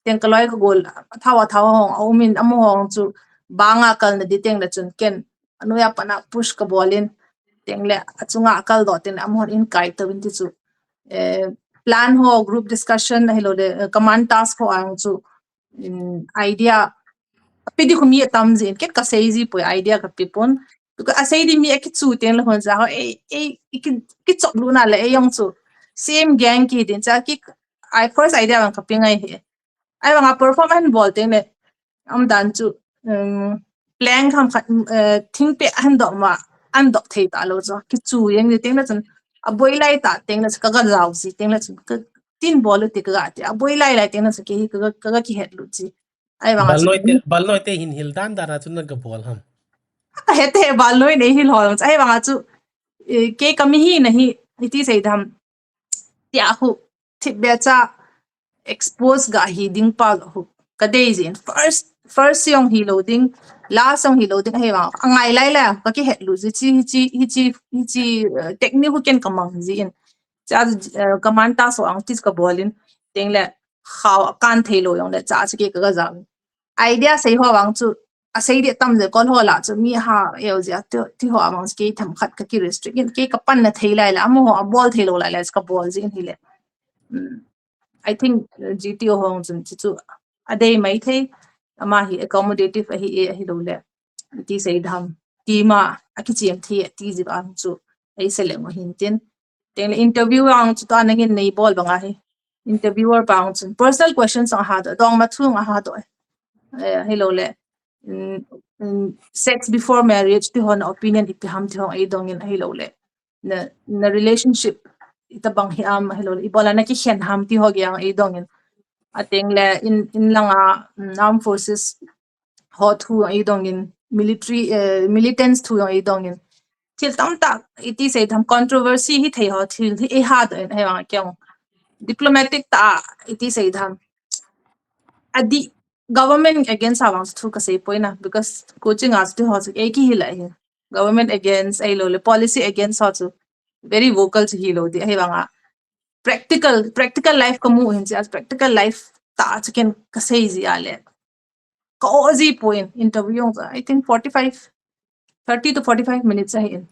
teng ka loi ka gol thawa hong aumin amu hong chu banga kal na diteng la chun ken anu ya pana push ka bolin tengle achunga akal do ten amhon in kai to win ti chu plan ho group discussion hello de command task ho ang chu idea pidi khumi tam jin ket ka seizi po idea ka pipon because asai di mi ek chu ten la hon za ho ki chok lu na le yong chu same gang ki din cha ki I first idea ang ka pingai he ai wanga performance bol ten le am dan chu plan kham khat thing pe an do ma an do thei ta lo zo ki chu yang ni teng na chun a boi lai ta teng na ka ga jaw si teng na chun ka tin bol ti ka ti a boi lai teng na sa ki ka ki het lu chi ai wanga chu bal noi te hin hil dan dara chun ka bol ham ka het he bal noi nei hil hol ai wanga chu ke kami hi nahi iti sei dham ti a hu thi be cha expose ga hi ding pa hu ka dei jin first yong hi loading last yong hi loading he wa angai lai la ka ki het lu chi technique hu ken kamang jin cha command ta so ang tis ka bolin teng le how kan thelo yong le cha chi ke ka za idea sei ho wang chu a sei de tam je kon ho la chu mi ha eu ja ti ho amang ke tham khat ka ki restrict ke ka pan na theilai la amu ho ball thelo la ka ball jin hi le I think GTO hong chun chu adei mai thei ama hi accommodative hi lo le ti sei dham ti ma akichem thi ti ji ba chu ai sele mo hin tin teng le interview ang chu ta nangin nei ball banga hi interviewer pang chun personal questions ang ha do dong ma thung ha do hello le sex before marriage ti hon opinion ipi ham ti hong ai dong in hello le na relationship ita bang hi am hello ibola na ki hen ham ti hog yang ai dong in ateng le in langa armed forces hot hu ai dong in military militants thu ai dong in til tam ta iti sei tham controversy hi thei ho thil hi ha do in ai wang kyang diplomatic ta iti sei tham adi government against awang thu ka sei poina because coaching as to ho e ki hi lai government against ai lo le policy against ho chu very vocal to hi lo di ai wanga practical life kamu hin as practical life ta chicken ka sei ji ale cozy point interview I think 30 to 45 minutes in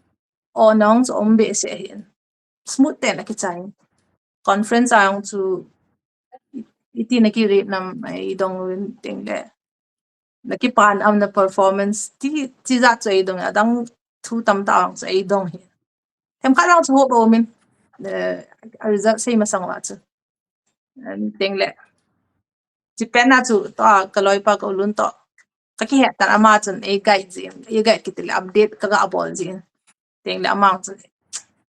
announce ombe se hin smooth ten ki chai conference ang chu iti na ki rate nam ai dong win ting le na ki pan am na performance ti za chai dong adang thu tam ta so ai dong hi hem kha lang ho bo min result sei ma sang wa chu teng le chi pen na chu to kaloi pa ko lun to ka ki het ta ama chun ai guide ki til update ka ga bol ji teng le ama chu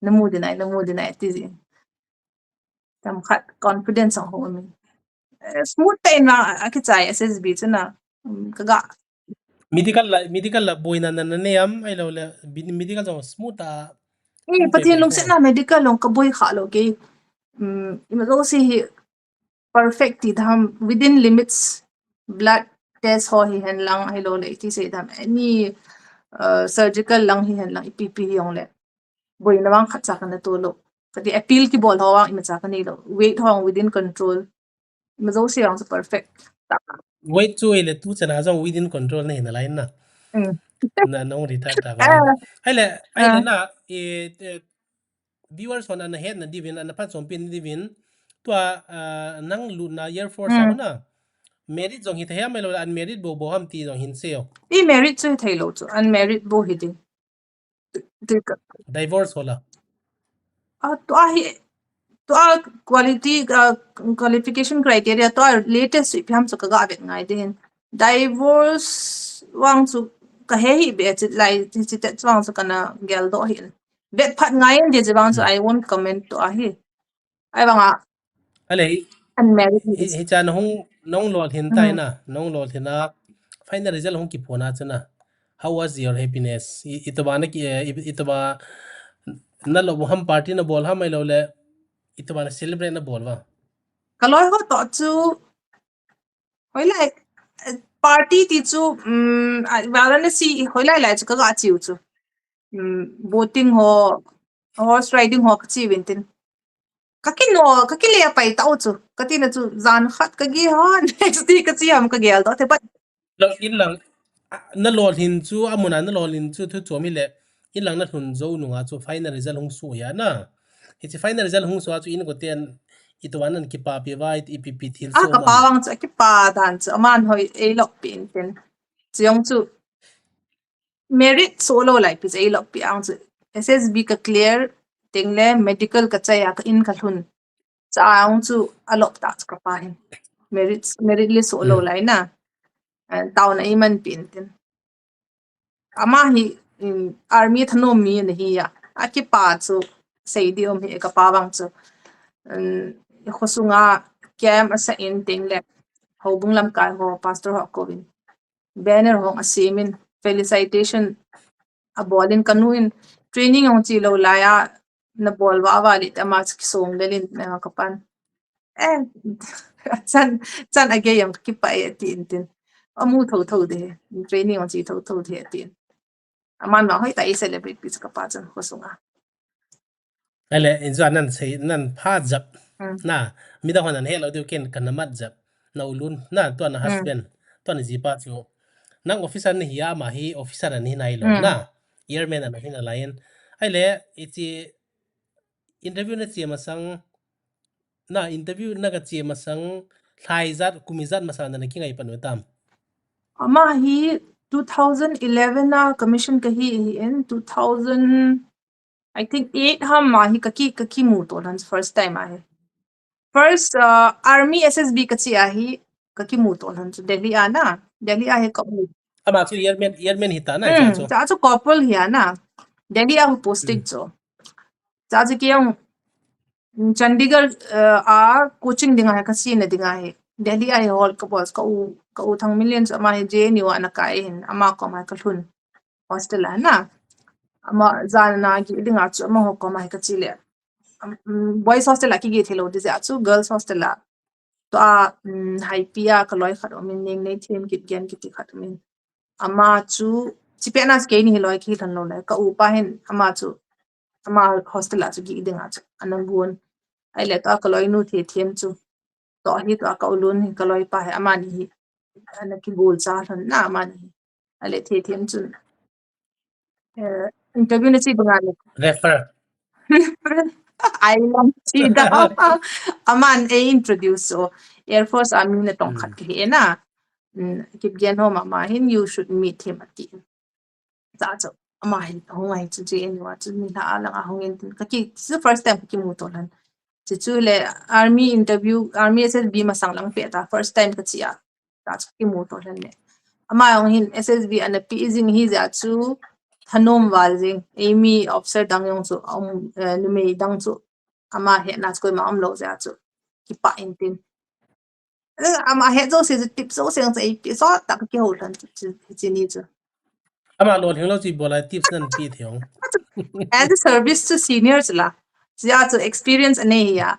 namu dinai ti ji tam khat confidence ho min smooth pain na akichai ssb chuna kaga medical la boina na ne am ai lo le medical so smooth ta patin long na medical long ka boy kha lo ke ima go si perfect ti dham within limits blood test ho hi hen lang ai lo le ti se dham any surgical lang hi hen lang ipp yong le boy na wang khat cha kana to lo kati appeal ki bol ho ima cha kana lo weight hong within control ima go si ang perfect weight chu ile tu chana so within control na hina line na na no rita ta ga ai le na viewers on an head na divin an pa chompin divin to nang lu na air force na merit jong hi the mai lo unmarried bo ham ti jong hin seo married chu thailo chu unmarried bo hi din divorce hola to quality qualification criteria to latest if ham so ka ga bet ngai din divorce wang chu ka he hi be lai chi te wang so kana gel do hi bet phat ngai de je wang so I won't comment to hi ai wanga ale unmarried hi chan hong nong lo hin tai na nong lo thina final result hong ki phona chana how was your happiness itobana ki itoba na lo ham party na bol ha mai lo le itobana celebrate na bol wa kaloi ho to chu hoi lai party ti chu varanasi hoi lai chu ka ga chiu chu boating ho horse riding ho chi wintin kakino kakile pai tau chu katina chu zan khat ka gi ha next day ka chi am ka gel do te but lo in lang na lo hin chu amuna na lo hin chu thu chomi le in lang na thun zo nu nga chu final result hong su ya na hi chi final result hong su chu in ko ten itowan an ki pa pi vai ipp thil so ka man pawang chu ki pa dan chu aman hoi e lok pin ten chiong chu merit solo like pis e lok pi ang chu ssb ka clear tengle medical ka chaya ka in ka thun cha ang chu alok ta ka pa hin merit li solo lai na taw na iman pin ten ama hi army thano mi ne hi ya aki pa chu seidi om hi ka pawang chu khosunga kem asa in tengle hobung lam kai ho pastor ho kovin banner ho asimin felicitation abolin kanuin training ong chi lo laya na bol wa wali tama ki song lelin na kapan chan age yang ki pa e tin tin amu tho de training ong chi tho de tin aman ma hoi ta e celebrate pi ka pa chan khosunga ale in zo nan sei nan pha jap na mi da honan hello du ken kan mat jap na ulun na to na husband to na jipa chu nang officer ni hiya ma hi officer ani nai lo na airman an hin alain ale ichi interview na chi masang na interview na ga chi masang thai zat kumizat masang na ki ngai panu tam ama hi 2011 na commission ka hi in 2000 I think 8 ham ma hi kaki mu to dan first time a hi first army ssb ka chi a hi kaki mu to dan delhi a hi ka mu ama chi airman hita na cha cho cha chu corporal hi na delhi a posting cho cha chi kyang chandigarh a coaching dinga ha ka si na dinga hi delhi a hall ka boss ka u thang millions ama hi jnu ana kai hin ama ko ma ka thun hostel a na ama zan na gi dinga chu ama ho ko ma ka chi le boys hostel a ki ge thelo de chu girls hostel a to a hai pia ka loi khat min ning nei them ki gen ki ti khat min ama chu chi pe na ske ni loi ki than lo le ka u pa hin ama chu ama hostel a chu gi dinga chu anang gun ai le to ka loi nu the them chu to hi to ka ulun hi ka loi pa he ama ni hi ana ki bol cha than na ama ni ai le the them chu interview na chi bangal refer I love Chida. Aman introduce so Air Force Army na tong khat ki na kip gen ho mama him you should meet him at the ama hi hongai chu ji enwa chu ni la ala nga hongin tin ka ki first time ki mu to lan chu le army interview army SSB masang lang pe ta first time ka chia ta ki mu to lan le ama ong hin SSB an pi izing hi za chu thanom wal jing amy officer dang yong chu nu me dang chu ama he na koi ma am lo za chu ki pa in tin ama he zo se tip zo se ang ai pi so ta ki ho lan chi ni chu ama lo thing lo chi bola tips nan pi thiong as a service to seniors la ja chu experience ane ya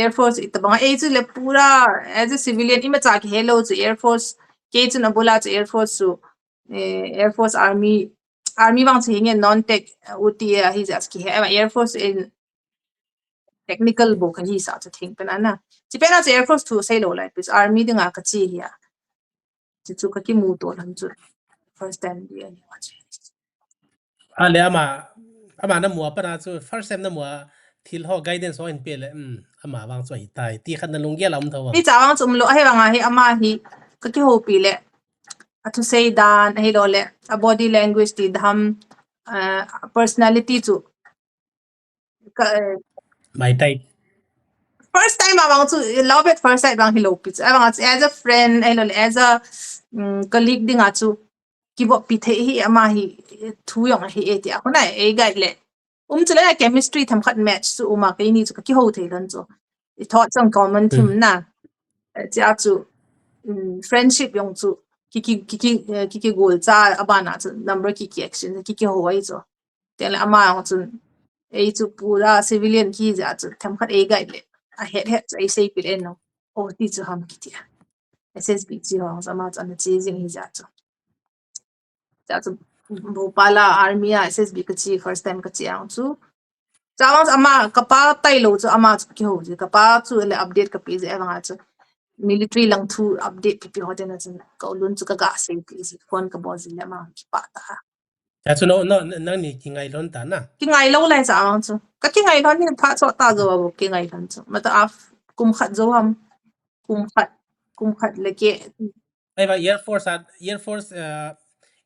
Air Force ita bang ai chu le pura as a civilian ima cha ki hello chu Air Force ke chu na bola chu Air Force chu Air Force army wang chu hinge non tech UTA hi jas ki he Air Force in technical bo ka hi sa chu thing pen ana chi pena chu Air Force thu sei lo lai pis army dinga ka chi hi ya chi chu ka ki mu to lan chu first time bi ani wa chi ale ama na mua pa na chu first time na mua thil ho guidance ho in pe le ama wang chu hi tai ti khan na lungge lam thawang ni cha wang chum lo he wang hi ama hi ka ki ho pi le to say dan hi lo le a body language ti dham personality chu mai tai first time awang chu love at first sight bang hi lo pi awang as a friend as a colleague ding chu ki bo pi the hi ama hi thu yong hi e ti akona e ga le chule chemistry tham khat match chu uma ke ni chu ki ho the lan chu it thought some common theme na ja chu friendship yong chu ki goal cha abana chu number ki action ki ho wai chu tel ama ang chu e chu pura civilian ki ja chu tham khat e ga le a het ai sei pi le no o ti chu ham ki ti SSB chi ho sama chan chi jing hi ja chu Bhopala army SSB ka chi first time ka chi ang chu chawang ama kapa tai lo chu ama chu ki ho ji kapa chu le update ka pi je awang chu military lang thu update pi ho den chu ka lun chu ka ga sei pi ji phone ka bo ji le ma ki pa ta cha chu no nang ni ki ngai lon ta na ki ngai lo lai chawang chu ka ki ngai lon ni pha cho ta zo bo ki ngai lon chu ma ta af kum khat zo ham kum khat le ke ai ba Air Force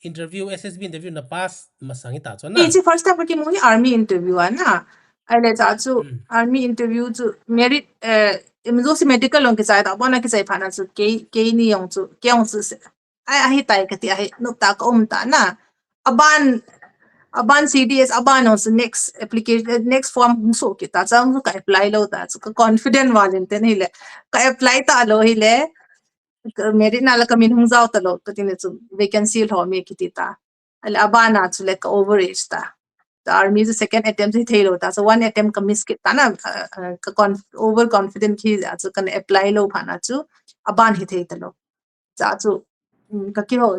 interview SSB interview na pass masangi ta chu na chi first time ki mo army interview ana ai le cha chu army interview chu merit imzo si medical long ki chai ta bona ki chai phana chu ke ni yong chu ke yong chu ai tai ka ti ai no ta ka ta na aban CDS aban on next application next form so ki ta chang ka apply lo ta chu ka confident walin ten hi le ka apply ta lo hi le merit na la ka min hung zau ta lo ka tin chu vacancy lo me ki ti ta al abana chu le ka overage ta the army is second attempt hi thelo ta so one attempt ka miss ki ta na ka over confident ki chu kan apply lo phana chu aban hi thei ta lo cha chu ka ki ho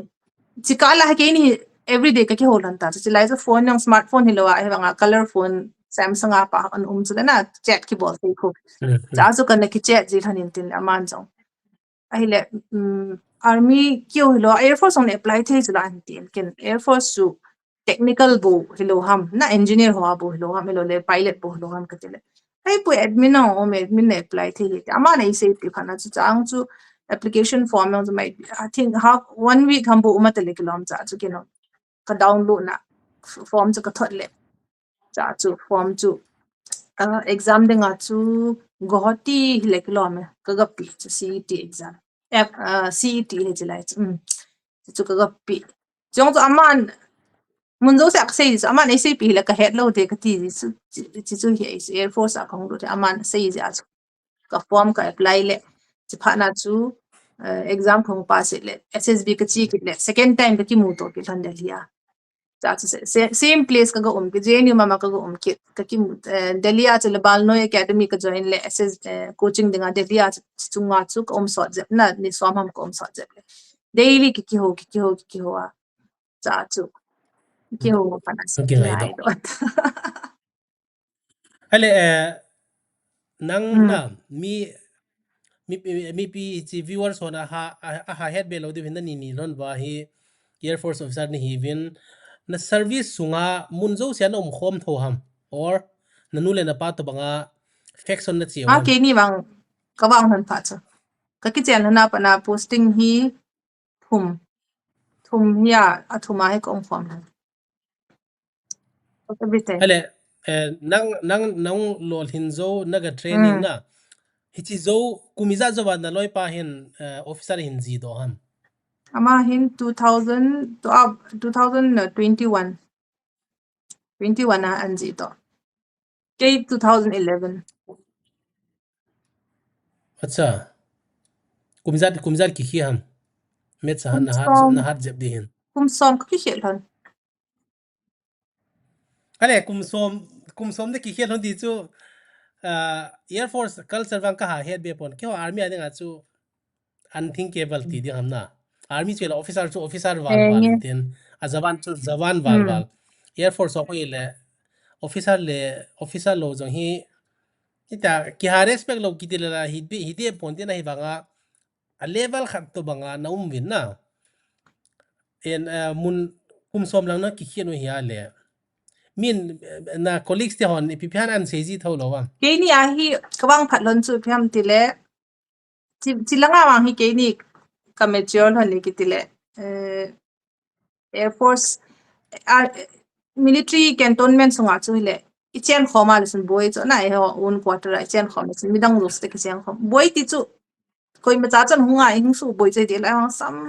chikala ha ke ni everyday ka ki ho lan ta chu lai so phone ng smartphone hi lo a ha color phone Samsung a pa an chu na chat ki bol thei ko cha chu kan ki chat ji thanin tin aman jong ai le army kyo lo Air Force on apply thei chu la an tin ken Air Force su technical bo hilo ham na engineer ho bo hilo ham lo le pilot bo hilo ham ka tele ai pu admin no o admin ne apply thei ama nei sei pi khana chu chang chu application form on my I think how 1 week ham bo uma tele kilom cha chu kino ka download na form chu ka thot le cha chu form chu exam ding a chu Guwahati le kilom ka ga pi chu CET exam CET he chilai chu ka ga pi jong chu aman munzo se aksei chu aman ai sei pi la ka het lo de ka ti chu hi Air Force a khong lo de aman sei ja chu ka form ka apply le chi phana chu exam khong pass le SSB ka chi ki le second time ka ki mu to ki than de liya cha chu same place ka ga ki JNU mama ka ga ki ka ki Delhi a chile Balno Academy ka join le SS coaching dinga Delhi a chunga chu ka so je na ni som ham ko so je daily ki ho cha chu ki ho pa na ki ngai do ale nang na mi pi chi viewers hona ha head belo de hinda ni lon wa hi Air Force officer ni hi win na service sunga munzo sian khom tho ham or nanu le na pa to banga faction na chiwa ke ni bang ka bang han pa cha ka ki chen na pa na posting hi thum ya athuma he kom form ale nang Lolhinzo naga training na hichi zo kumiza zo ba na loi pa hin officer hin ji do ham ama hin 2021 na anji to ke 2011 acha kumzat ki khi ham met sa na har jeb di hin kum som ki khel ale kumsom de ki khel hon di chu Air Force culture bang ka ha head be pon kyo army ading chu unthinkable ti di hamna army chela officer chu officer wal ten azaban chu zawan wal Air Force ko ile officer lo jong hi ita ki ha respect lo ki la hi de pon tin hi banga a level khat to banga naum win na en mun kumsom lang na ki khieno hi ale min na colleagues te hon ipiphan an seji tholo wa ke ni a hi kawang phatlon chu phiam tile chilanga wang hi ke ni ka mature hon ni ki tile Air Force military cantonment sunga chu le ichen khoma lesun boy chu na he own quarter ichen khoma lesun midang rus te kichen khom boy ti chu koi ma cha chan hunga hing su boy che de la some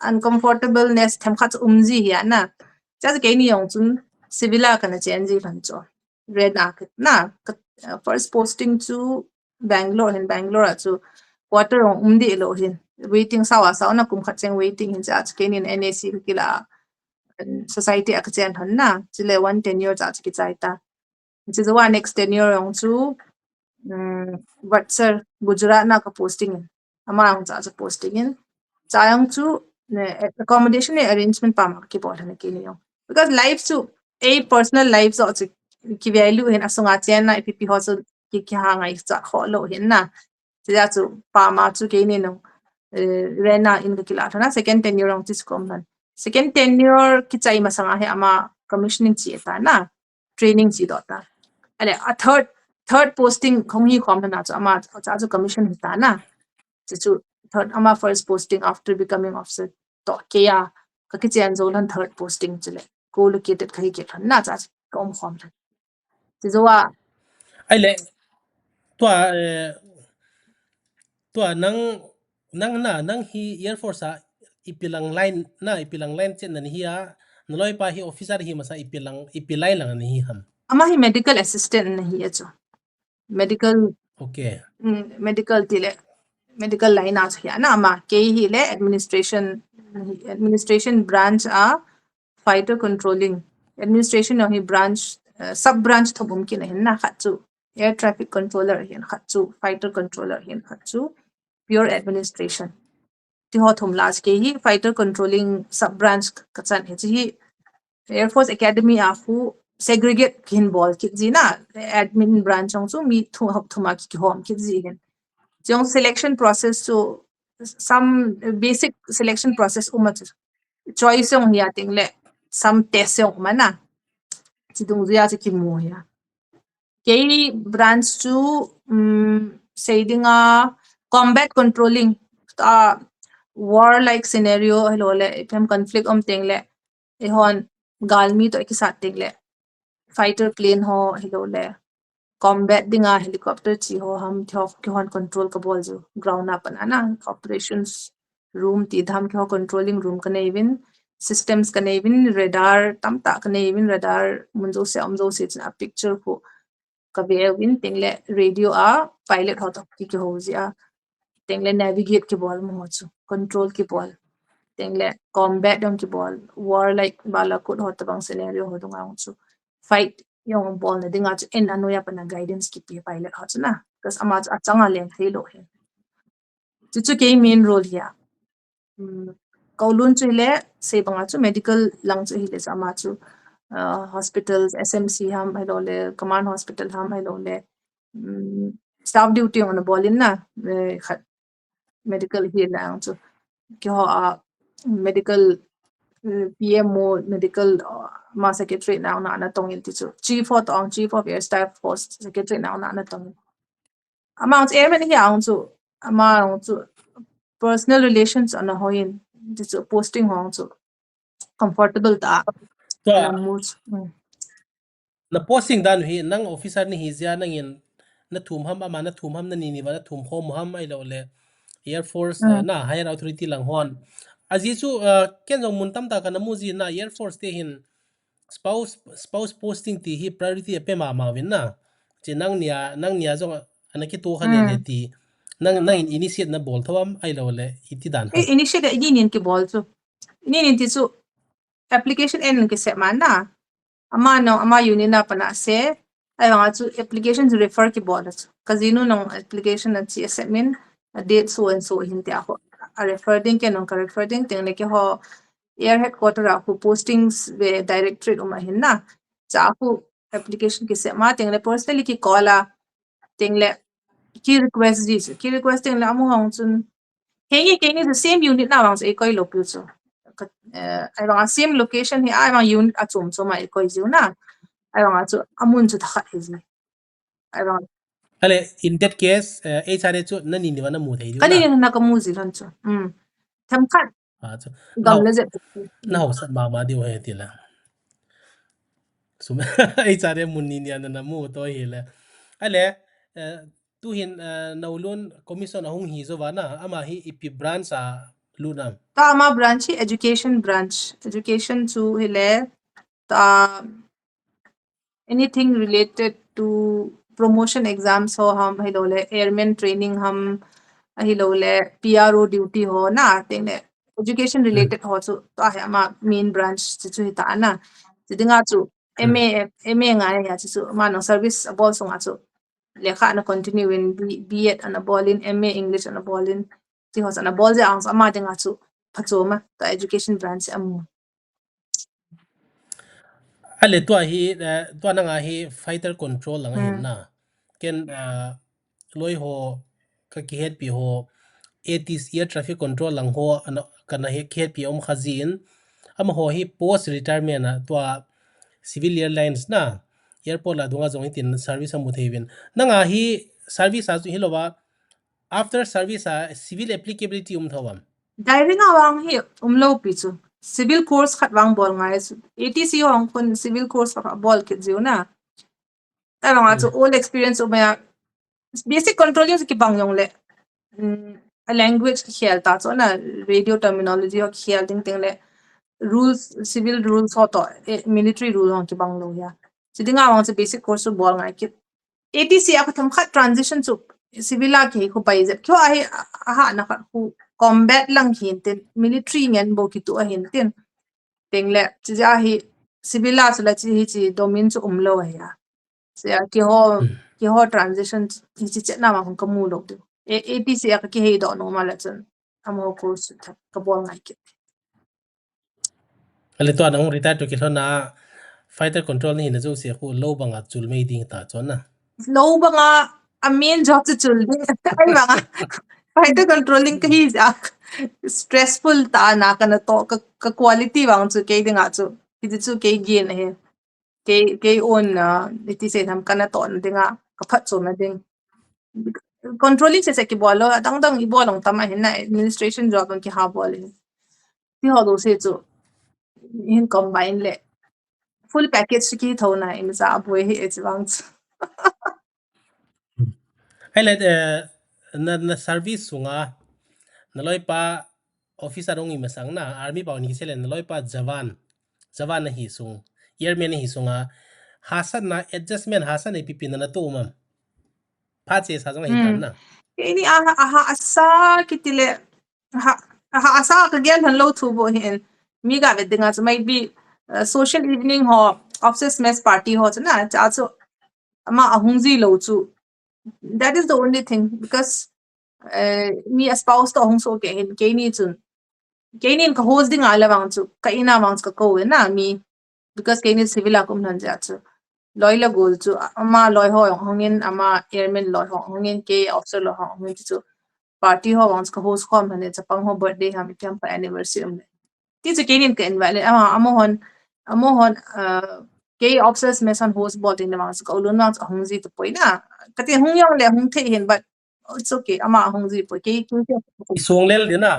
uncomfortableness them kha chu umji hi na cha ke ni yong chun civila kana chen ji phan cho red ak na first posting to Bangalore chu quarter umdi lo hin waiting sawa na kum kha cheng waiting hin cha ke ni NAC kila society ak chen han na chile 1 tenure cha ki chai ta which is one next tenure yong chu Vatsar Gujarat na ka posting in ama ang cha posting in chayang chu accommodation arrangement pa ma ki bol han ki ni yong because life chu a personal life so ki value hin asunga chen na ipp ho so ki ha ngai cha kho lo hin na cha chu pa ma chu ke ni no rena in the kila thana second tenure yong chi kom han second tenure ki chai ma sanga he ama commissioning chi ta na training chi do ta ale a third posting khong hi khom na cha ama cha chu commission hi ta na chu third ama first posting after becoming officer to ke ya ka ki chen zo lan third posting chile co-located khai ke than na cha kom khom than chu zo wa ai le tua nang hi Air Force a ipilang line chen nan hi a naloi pa hi officer hi masa ipilai lang ni hi ham ama hi medical assistant na hi chu medical okay medical tile medical line as hi na ama ke hi le administration branch a fighter controlling administration hi branch sub branch thobum ki na hin na kha chu air traffic controller hin kha chu fighter controller hin kha chu pure administration ti ho thum las ke hi fighter controlling sub branch ka chan he chi Air Force Academy a hu segregate kin ball ki jina admin branch ong chu mi thuma ki hom ki ji hin jong selection process so some basic selection process umat choice ong ya tingle some test ong mana chi dung ya chi ki mo ya ke branch chu saying combat controlling war like scenario hello le them conflict tingle ehon galmi to ki sat tingle fighter plane ho hello le combat dinga helicopter chi ho ham thok ki hon control ka bol jo ground up na operations room ti dham ki ho controlling room ka even systems ka even radar tam ta ka even radar munjo se amjo se a picture ko ka be win tingle radio a pilot ho to ki ho ja tingle navigate ki bol mo chu control ki bol tingle combat dong ki bol war like bala ko ho to bang scenario ho dong ang chu fight yung bol na dinga chu en ano ya pa na guidance ki pi pilot ho chu na because ama achanga leng thelo he chu ke main role ya kaulun chu le se banga chu medical lang chu hi le ama chu hospitals SMC ham hello le command hospital ham hello le staff duty on a bolin na medical hi lang chu kyo medical PMO medical ma secretary now na tong in chu chief of air staff force secretary now na tong amount airman hi ang chu amount chu personal relations on a hoin chu posting hong chu comfortable ta tua na mu na posting dan hi nang officer ni hizia nang in na thum ham ama na thum ham na ni ba na thum hom ham ai lo le Air Force na higher authority lang hon aji chu ken jong mun tam ta kana mu ji na Air Force te hin spouse posting ti hi priority pe ma win na che nang nia jong anaki to khane le ti nang initiate na bol thawam ai lo le iti dan ha initiate inin ki bol chu inin ti chu application en ki se man na ama union na pa na se ai nga chu application to refer ki bol chu kazino nong application na chi assessment a date so and so hin ti ako a refer din ke nong ka refer din ting ne ki ho air headquarter aku postings ve directorate uma hin na cha aku application ki se ma ting le personally ki call a ting le ki request ki request ting le amu hong chun kengi the same unit na wang e koi local so ai wang same location hi ai wang unit a chom choma e koi ju na ai wang chu amun chu thakhat hi ai wang ale in that case HR chu na ni wa na mu thei kani na na ka mu zi lan chu tham khat chu gam le je na ho sa ma di ho he ti la sum HR mun ni na mu to hi la ale tu hin naulun commission ahung hi zo wa na ama hi ipi branch a lunam ta ama branch hi education branch education chu hele ta anything related to promotion exams ho hum hilole airman training hum hilole PRO duty ho na tene education related ho chu ta he ama main branch chu hi ta na tidinga chu MA nga ya chu ma no service abol so nga chu lekha na continue in B.Ed and abolin MA English and abolin ti ho sana bol je ang ama dinga chu phachoma ta education branch amu ale to hi to na nga hi fighter control lang hin na ken loi ho ka ki het pi ho ATC air traffic control lang ho kana he khet pi om khazin ama ho hi post retirement na to civil airlines na airport la dunga jong tin service amu thevin nanga hi service as hilowa after service civil applicability thawam Diving awang hi umlo pi chu civil course khat wang bol ngai chu ATC hong kun civil course khat bol kit jiu na ta wang chu all experience umaya basic controlling ki bang yong le a language ki khel ta chu na radio terminology ho khel ding ting le rules civil rules ho to military rule hong ki bang lo ya chidinga wang chu basic course bol ngai ki ATC akatham khat transition chu civil a ki ko pai je kyo a hi ha na khat hu combat lang hin ten military ngen bo ki tu a hin ten tengle chi ja hi civil a chula chi hi chi domain chu umlo ya se ki ho transition hi chi chetna ma hong kamu lo de ATC a ki he do no ma la chen amo course ka bol ngai ki ale to anong retire to kilhona fighter control ni na jo se khu lo banga chul mei ding ta chona lo ba nga a main job chu chul de ai ba nga fighter controlling ka hi ja stressful ta na kana to ka quality wang chu ke dinga chu ki chu ke gain he ke on na iti se tham kana to na dinga ka phat chu na ding controlling se ki bolo dang I bolong tama hin na administration job ki ha bol ti ho do se chu in combine le full package ki thona in sa boy he it's wang hele na service sunga naloi pa officer ong imasang na army pa ni selen naloi pa jawan na hi sung airman na hi sunga hasan na adjustment hasan e pipin na to umam pha che sa jong hi tan na ini aha asa kitile aha asa ka gel han lo thu bo hin mi ga ve dinga might be social evening ho office mess party ho na cha chu ama ahungji lo chu that is the only thing because me a spouse to hong so ke ni chun ke ni ka hosting ala wang chu ka ina wang ka ko na mi because ke ni civil akum nan ja chu loila gol chu ama loi ho hongin ama airman loi ho hongin ke officer lo ho hongin chu party ho wang ka host ko mane chapang ho birthday ha mi kam pa anniversary um ti chu ke ni ka invite ama amo hon ke officers me san host bot in wang ka ulun wang hongji to poina kati hongyong le hong the hin but it's okay ama hongji po ke song lel dina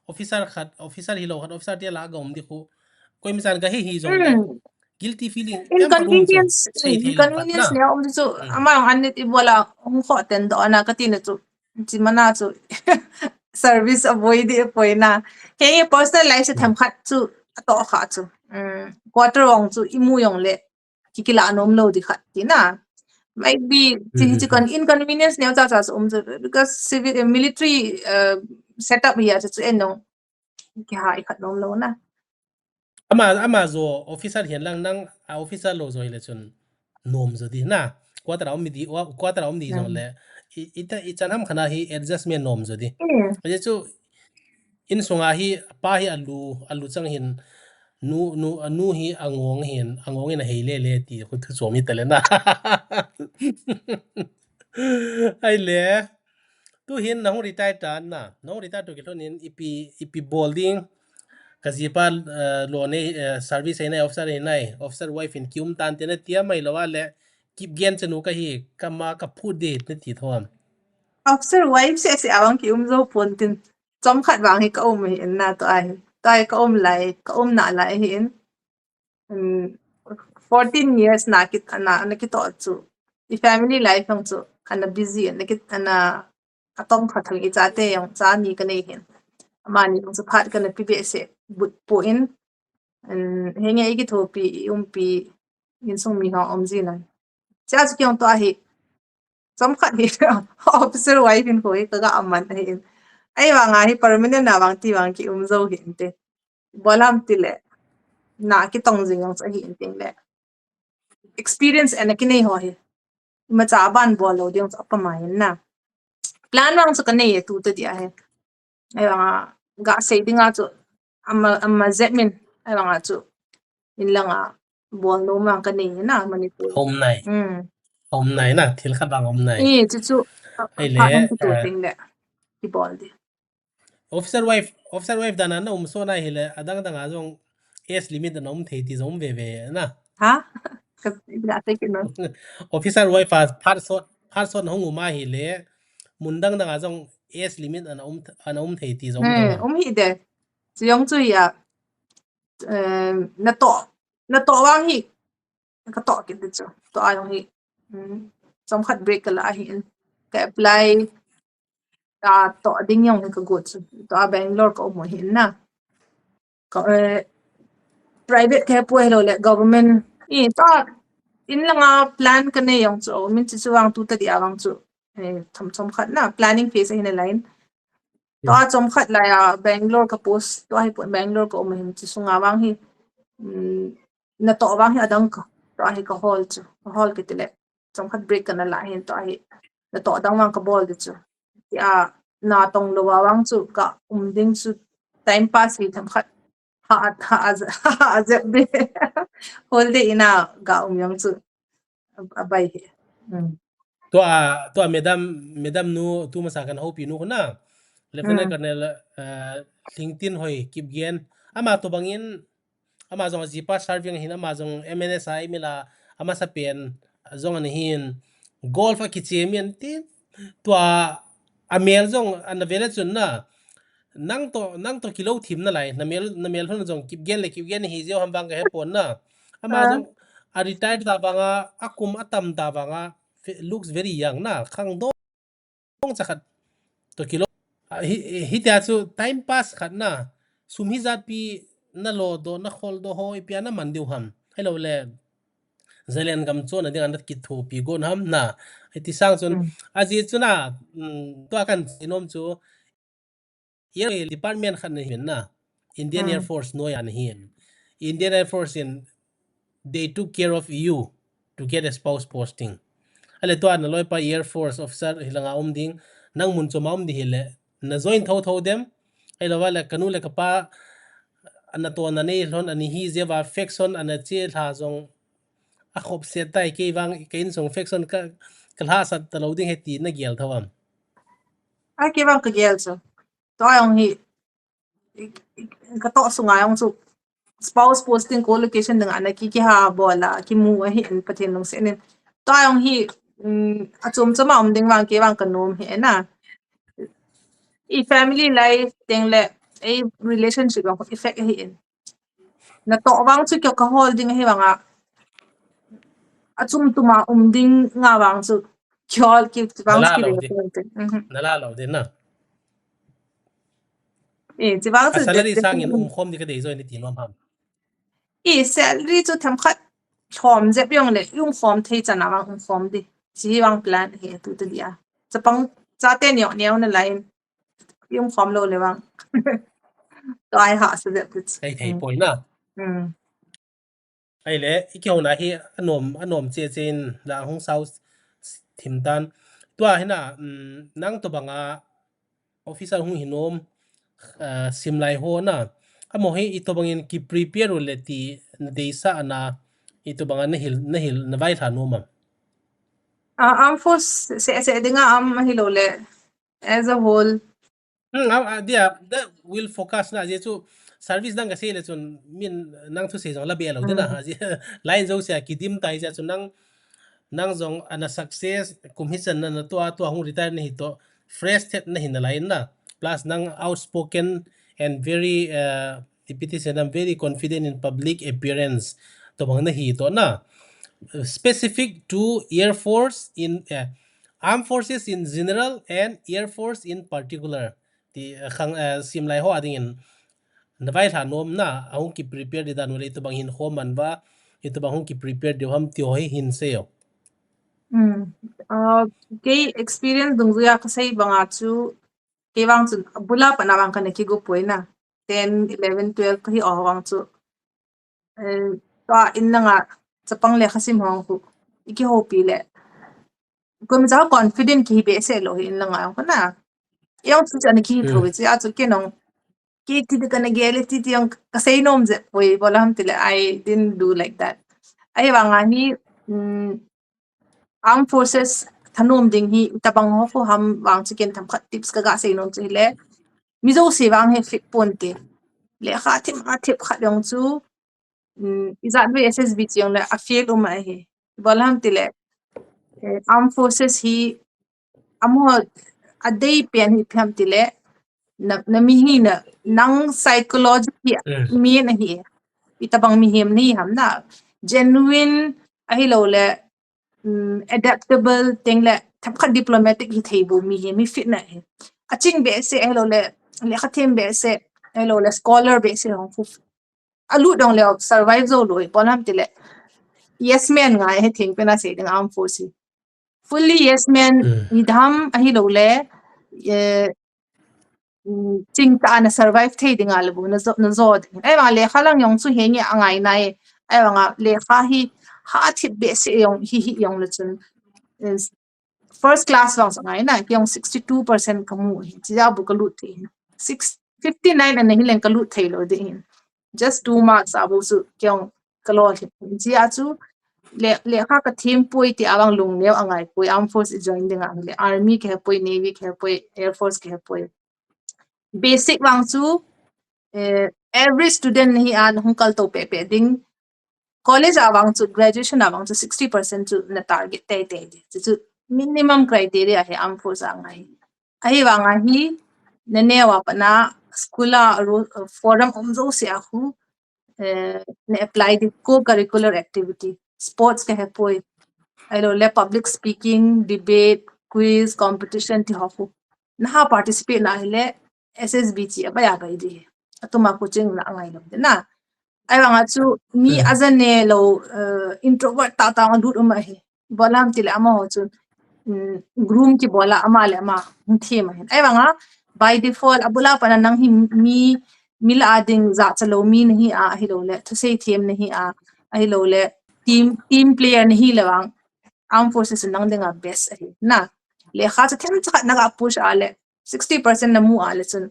officer khat officer hi lo khat officer te la gom di khu koi misan ga hi jong le guilty feeling inconvenience na ne chu amang anit ibola kho ten do na katina chu chimana chu service avoid poina ke personal life se tham khat chu to kha chu quarter ong chu imu yong le kikila anom lo di khat ti na might be inconvenience ne cha cha because civil military setup here chu eno ki ha khat nom lo na ama zo officer hian lang nang officer lo zo ile chun nom zo di na quarter om di zo le ita ham khana hi adjustment nom zo di je chu in songa hi pa hi alu chang hin nu hi angong in heile le ti khu thu chomi tale na ai le tu hin na hu retire ta na no retire to kilon in ipi bolding kazipa lo ne service ai officer wife in kium tan te na tia mai lo le kip gen chanu ka hi kama ka phu de na ti thom officer wife se awang ki zo pontin chom khat wang hi ka hi na to ai ka lai ka na lai hin 14 years na kit ana ki to chu I family life ang chu ana busy ana kit ana atong khathang I chate yang cha ni ka nei hin amani kung sa phat ka na pbs but po in henge I ki thopi pi in song mi ha omji na cha chu kyong to hi chom khat hi officer wife in ko ka ga aman hi ai wa nga hi permanent na wang ti wang ki zo hin te bolam ti le na ki tong jing ang sa hi in ting le experience and ki nei ho hi ma cha ban bol lo ding sa pa mai na plan wang sa kanei tu ta dia he ai wa ga sei dinga chu amma zemin ai wa chu in langa bol no ma kanei na manipur om nai na thil khat bang om nai chu ai ha le nang tu ting le ki bol di officer wife dana na so na hile adang dang azong age limit na thei ti zom ve na ha ka ila te ki no officer wife as person hong ma hile mundang dang azong age limit ana thei ti zom to hi de chu yong chu ya na to wang hi ka to ki de chu to ayong hi som khat break ka la hi ka apply to ding yong ka go chu to Bangalore ko mo hin na ka private ka po hello le government to in langa plan ka ne yong chu min chu wang tu ta di awang chu chom khat na planning phase hin line to chom khat la ya Bangalore ka post to hi po Bangalore ko mo hin chu sunga wang hi na to wang hi adang ka to hi ka hall chu hall ki tile chom khat break ka na la hin to hi na to dang wang ka ball chu ya na tong lo wang chu ka ding chu time pass hi tham khat ha be hol de ina ga yang chu abai he to madam nu tu masakan hopi nu na lieutenant colonel LinkedIn hoi kip gen ama to bangin ama zong jipa serving hin ama zong MNSI mila ama sa pen zong an hin golf a kichemian ti to amel zong an vele chun na nang to kilo thim na lai na mel hon zong kip gen hi je ham bang he pon na ama zong a retired ta banga akum atam ta banga looks very young na khang dong chakhat to kilo hi ta chu time pass khat na sumhi zat pi na lo do na khol do ho pi na man diu ham hello le zalen gam chon na ding an ki thu pi gon ham na ti sang chon aji chuna to kan inom chu air department khan na hin na Indian Air Force no yan hin Indian Air Force in they took care of you to get a spouse posting ale to an loi pa Air Force officer hilanga ding nang mun choma di hele na join tho dem ai lo wala kanu le ka pa ana to na nei lon ani hi je wa faction ana che tha jong a khop se tai ke wang ke in song faction ka kala sa ta lo ding he ti na gel thawam ai ke wang ka gel chu to ayong hi ka to sunga yong chu spouse posting ko location ng ana ki ha bola ki mu hi en pathin nong se nen to ayong hi achum chama ding wang ke wang kanom he na I family life ding le a relationship ang effect hi in na to wang chu ka holding hi wanga achum tuma ding nga wang chu kyol ki wang nala ki lo le di te nala lo di na e chi wang a chu salary sang in khom di ka dei zo ni tin wam ham e salary chu tham khat khom je pyong le yung khom thei chana wang khom di chi wang plan he tu tu dia chapang cha te nyo nyo na line yung khom lo le wang to ai ha se de ai thei poi na ai le ikyo na hi anom che chen la hong sau thim tan tua hina nang to banga officer hung hinom simlai ho na amo hi ito bangin ki prepare le ti de sa na ito banga na hil na vai tha no ma am force se dinga am hilo le as a whole dia that will focus na je chu service nang ka se le chun min nang thu se jong la be lo de na ha je line zo se ki dim tai ja chu nang jong ana success kum hi chan na to hung retire ni to fresh set na hin line na plus nang outspoken and very repetition and very confident in public appearance to bang na hi to na specific to air force in armed forces in general and air force in particular ti khang sim lai ho ading in na vai tha nom na ahung ki prepare de dan wale to bang hin ho man ba ito bang hung ki prepare de ham ti hoi hin se yo ke experience dung ya ka sai banga chu ke wang chu bula pa na wang ka ne ki go poina 10 11 12 ka hi wang chu to in na nga chapang le khasim hong ku iki ho pi le ko mi za confident ki be se lo in la nga ko na yang chu chan ki tho chi a chu ke nong ki ti de kana ge le ti ti yang ka sai nom je poi bola ham ti le I didn't do like that ai wang hi armed forces thanom ding hi tabang ho fo ham wang chicken tham khat tips ka ga sei nom chi le mi zo se wang he fit pon te le kha thim a thip khat yong chu izat be ssb chi yong le a fiel uma he bolam ti le armed forces hi amo a day pen hi pham ti le na mi hi na nang psychology mi na hi itabang mi hem ni ham na genuine a hi lo le adaptable thing le thap kha diplomatic hi theibu mi he mi fit na he aching be se hello le khathem be se hello le scholar be se hong fu alu dong le survive zo lo bonam tile yes man nga he thing pe na se ding arm force fully yes man idham ahi lo le ching ta na survive thei ding al bu na zo ai wa le khalang yong chu he nge angai nai ai wa le kha hi ha thip be se yong hi yong le chun first class wang sangai na kyong 62% kamu chi ja bu kalu the 59 and hi len kalu thei lo de in just 2 marks abu su kyong kalo chi a chu le kha ka thim poi ti awang lung ne angai poi armed force join ding ang le army ke poi navy ke poi air force ke poi basic wang chu every student hi an hungkal to pe ding college awang chu graduation awang chu 60% chu na target te chu minimum criteria he am force angai ai wanga hi nene wa pana skula forum umzo se ahu ne apply the co-curricular activity sports ke poi ai lo le public speaking debate quiz competition ti hofu na participate na le ssb chi abaya bai di atuma coaching na angai lo na ai wanga chu mi azane lo introvert ta lut uma he bolam tile ama ho chu groom ki bola ama le ama thema hen ai wanga by default abula pana nang hi mi mila ading za chalo mi nahi a hi lo le thu sei them nahi a ai lo le team player nahi lawang armed forces nang denga best hi na le kha cha them cha na ga push ale 60% na mu ale chun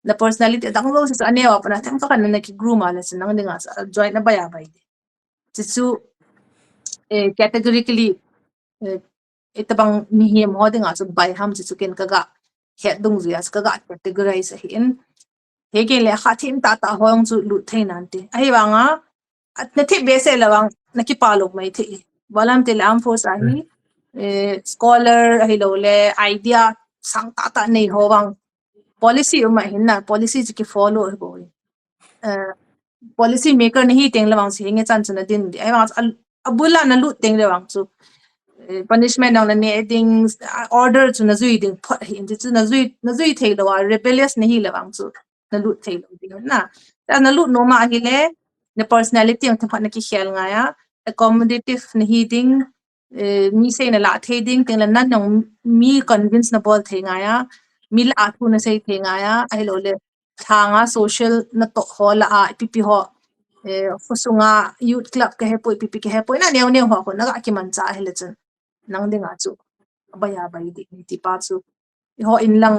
na personality dang lo sa ane wa pana them ka na ki groom ale chun nang denga join na baya bai chu categorically itabang mihim ho dinga chu bai ham chu ken kaga he dung zia kaga categorize hin hege le kha thim ta hoang chu lu thein ante ai wanga at na thi bese lawang naki palok mai thi balam te lam force ahi scholar ahi lo le idea sang ta nei howang policy uma hinna policy ki follow he boy policy maker nahi teng lawang se nge chan chana din ai wanga abula na lut ting le wang chu punishment nang na ne ding order chu na zui ding phot hi chu na zui thei lo wa rebellious na hi le wang chu na lut thei lo ding na ta na lut no ma hi le na personality ang thaphat na ki khel nga ya accommodative na hi ding mi sei na la thei ding ting la nan nang mi convince na bol thei nga ya mi la thu na sei thei nga ya ai lo le thanga social na to ho la a pp ho fosunga youth club ka he poi pp ka he poi na ne ho ko na ki man cha hele chen nang dinga chu baya bai di ti pa chu ho in lang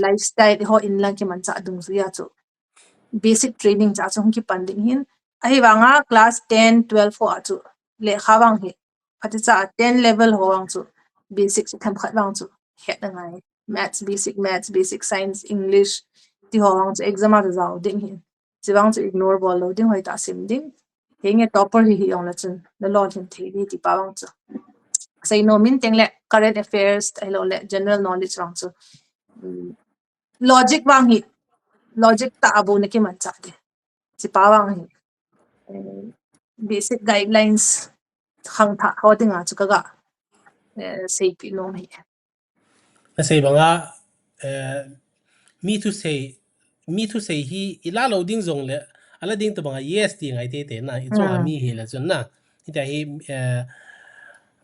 lifestyle ho in lang ki man cha dung su ya chu basic training cha chu ki panding hin ai wanga class 10 12 ho chu le khawang he phati cha 10 level ho wang chu basic tham khat wang chu he na ngai maths basic science english ti ho wang chu exam a zao ding hin chi wang chu ignore bol lo ding hoi ta sim ding henge topper hi yong la chen na lo hin thi ti pa wang chu say no min teng le current affairs ai lo le general knowledge wang chu logic wang hi logic ta abu ne ki man cha de chi pa wang hi basic guidelines khang tha ho dinga chu ka say pi no hi na say banga me to say hi ila loading zong le ala ding to banga yes ti ngai te na I chong mi hi la chun na ita hi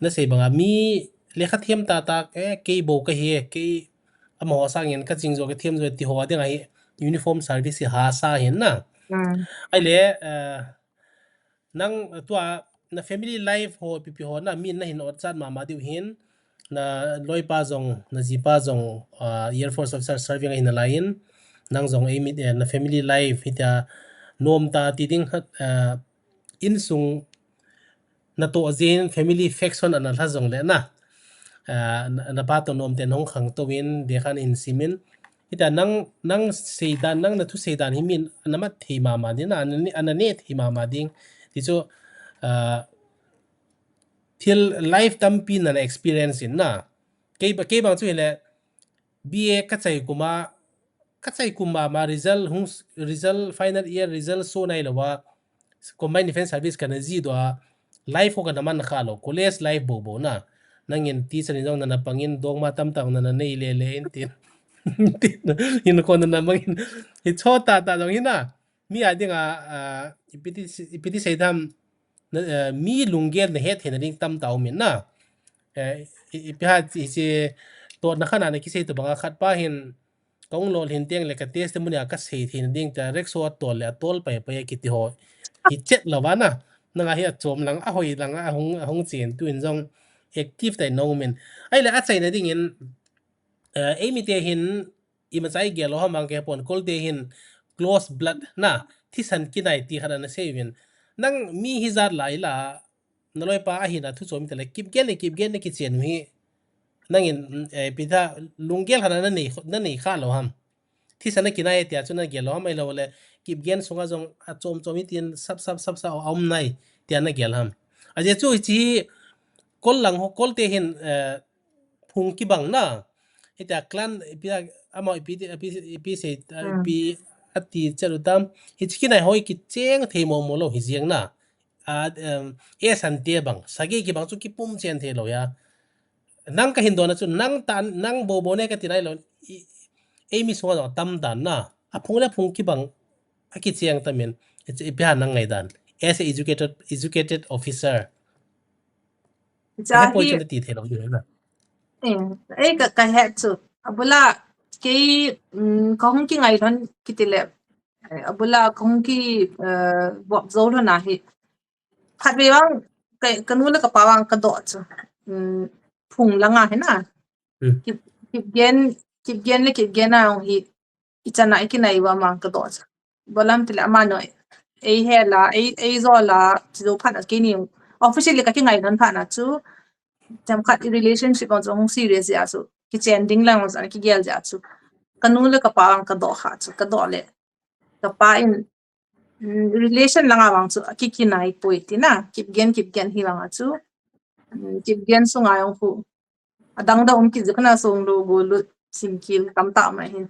na say banga mi le kha thiam ta ta ke bo ka hi ke amo sang yen ka jing zo ka thiam zo ti ho de ngai uniform service ha sa hin na ai le nang tua na family life ho pp ho na min na hin ot chan ma diu hin na loi pa zong na ji pa zong air force officer serving in a line nang zong aim na family life hita nom ta ti ding in sung na to zen family faction an la zong le na na pa to nom ten hong khang to win de khan in simin hita nang seidan nang na thu seidan himin anamat thi ma din anane thi ma ding ti chu till life tampi na experience in na ke bang chu hele ba ka chai kuma ma result final year result so nai lawa combined defense service kana ji do life ho kana man kha lo college life bo na nangin teacher ni jong na pangin dong ma tam tang na nei le in tin in ko na mangin hi chota ta dong hina mi adinga ipiti seidam mi lungel na het hen ring tam taw min na ipiha si to na khana na kisay to banga khat pa hin kong lol hin tiang le ka testimony ka sei thin ding ta rekso tol le tol pa pa kiti ho hi chet lawana na nga hi chom lang a hoi lang a hong chen tu in jong active tai no men ai la a chai na ding in emi te hin ima chai gel ho mang ke pon kol te hin close blood na thi san kinai ti khana na sevin nang mi hi zat lai la naloi pa a hi na thu chom te le kip gen ne ki chen hi nangin pitha lungel hana na nei kha lo ham thi sana kinai tia chuna gel ho mai lo le kip gen sunga jong a chom chomi tin sap sa om nai tia na gel ham aje chu chi kol lang ho kol te hin phung ki bang na ita clan pia amo pi se pi ati charutam hichkinai hoi ki cheng themo mo lo hi jiang na e san te bang sagi ki bang chu ki pum chen the lo ya nang ka hindo na chu nang bo ne ka tinai lo emi so tam dan na a phung ki bang a ki cheng tamen ipya nang ngai dan as a educated officer ja ha hi poi chen ti the lo yu na ai ka he chu abula ke kong ki ngai ron kitile abula kong ki bo zo lo na hi phat we wang kanu la ka pawang ka do chu phung langa he na kip gen le kip gen na hi ichana ikinai wa mang ka do chu bolam tile ama no ei he la ei zo la zo phat ke ni officially ka ki ngai ron pha na chu jam khat relationship on jong serious ya chu ki chen ding lang on ki gel ja chu kanu le ka pawang ka do kha chu ka do le ka pa in relation langa wang chu ki ki nai poi ti na kip gen hi wang chu kip gen su nga yong fu adang da ki jikna song lo go lu sim kil tam ta ma hin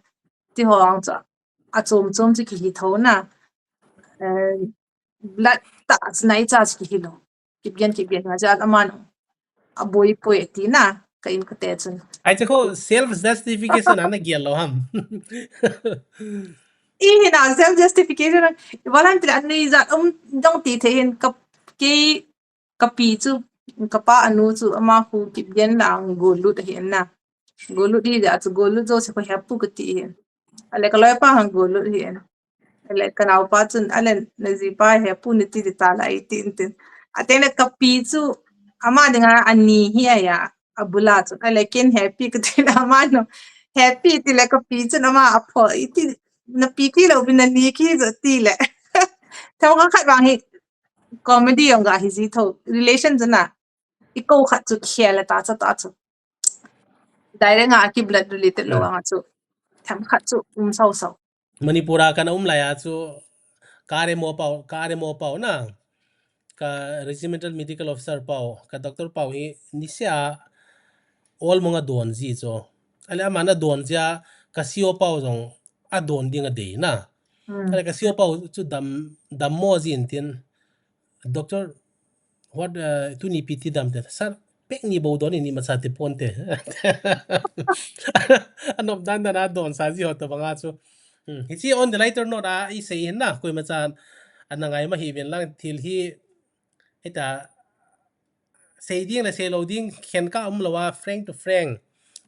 ti ho wang cha a chom chi ki hi tho na blood ta snai cha chi hi lo kipgen nga jat aman aboy poeti na kain katetsun ai chako self justification ana gial lo ham hina self justification walan tri anni za dong ti thein ke kapi chu kapa anu chu ama hu kipgen lang golu ta hin na golu di ja chu golu zo se ko hapu ka ti hin ale ka loy pa hang golu hin ale ka naw pa chun ale na zi pa hapu ni ti ta la i tin tin atene kapi chu ama dinga anni hi ya abula chu ale ken happy ka tin ama no happy ti le kapi chu ama apho iti na pi ki lo bin na ni ki zo ti le taw ka khat bang hi comedy yang ga hi zi tho relation na iko khat chu khela ta chu direct nga ki blood related lo nga chu tham khat chu sau manipura kana laya chu kare mo pau na ka regimental medical officer pau ka doctor pau hi nisya all mga don ji cho ale amana don ja ka sio pau jong a don dinga de na ale ka sio pau chu dam mo jin tin doctor what tu ni piti dam te sar pek ni bo don ni ma sa te ponte anop dan na don sa ji hot banga chu hi on the lighter note I say na koi ma chan anangai ma hi ben lang thil hi eta say ding la say lo ding khen ka lawa frank to frank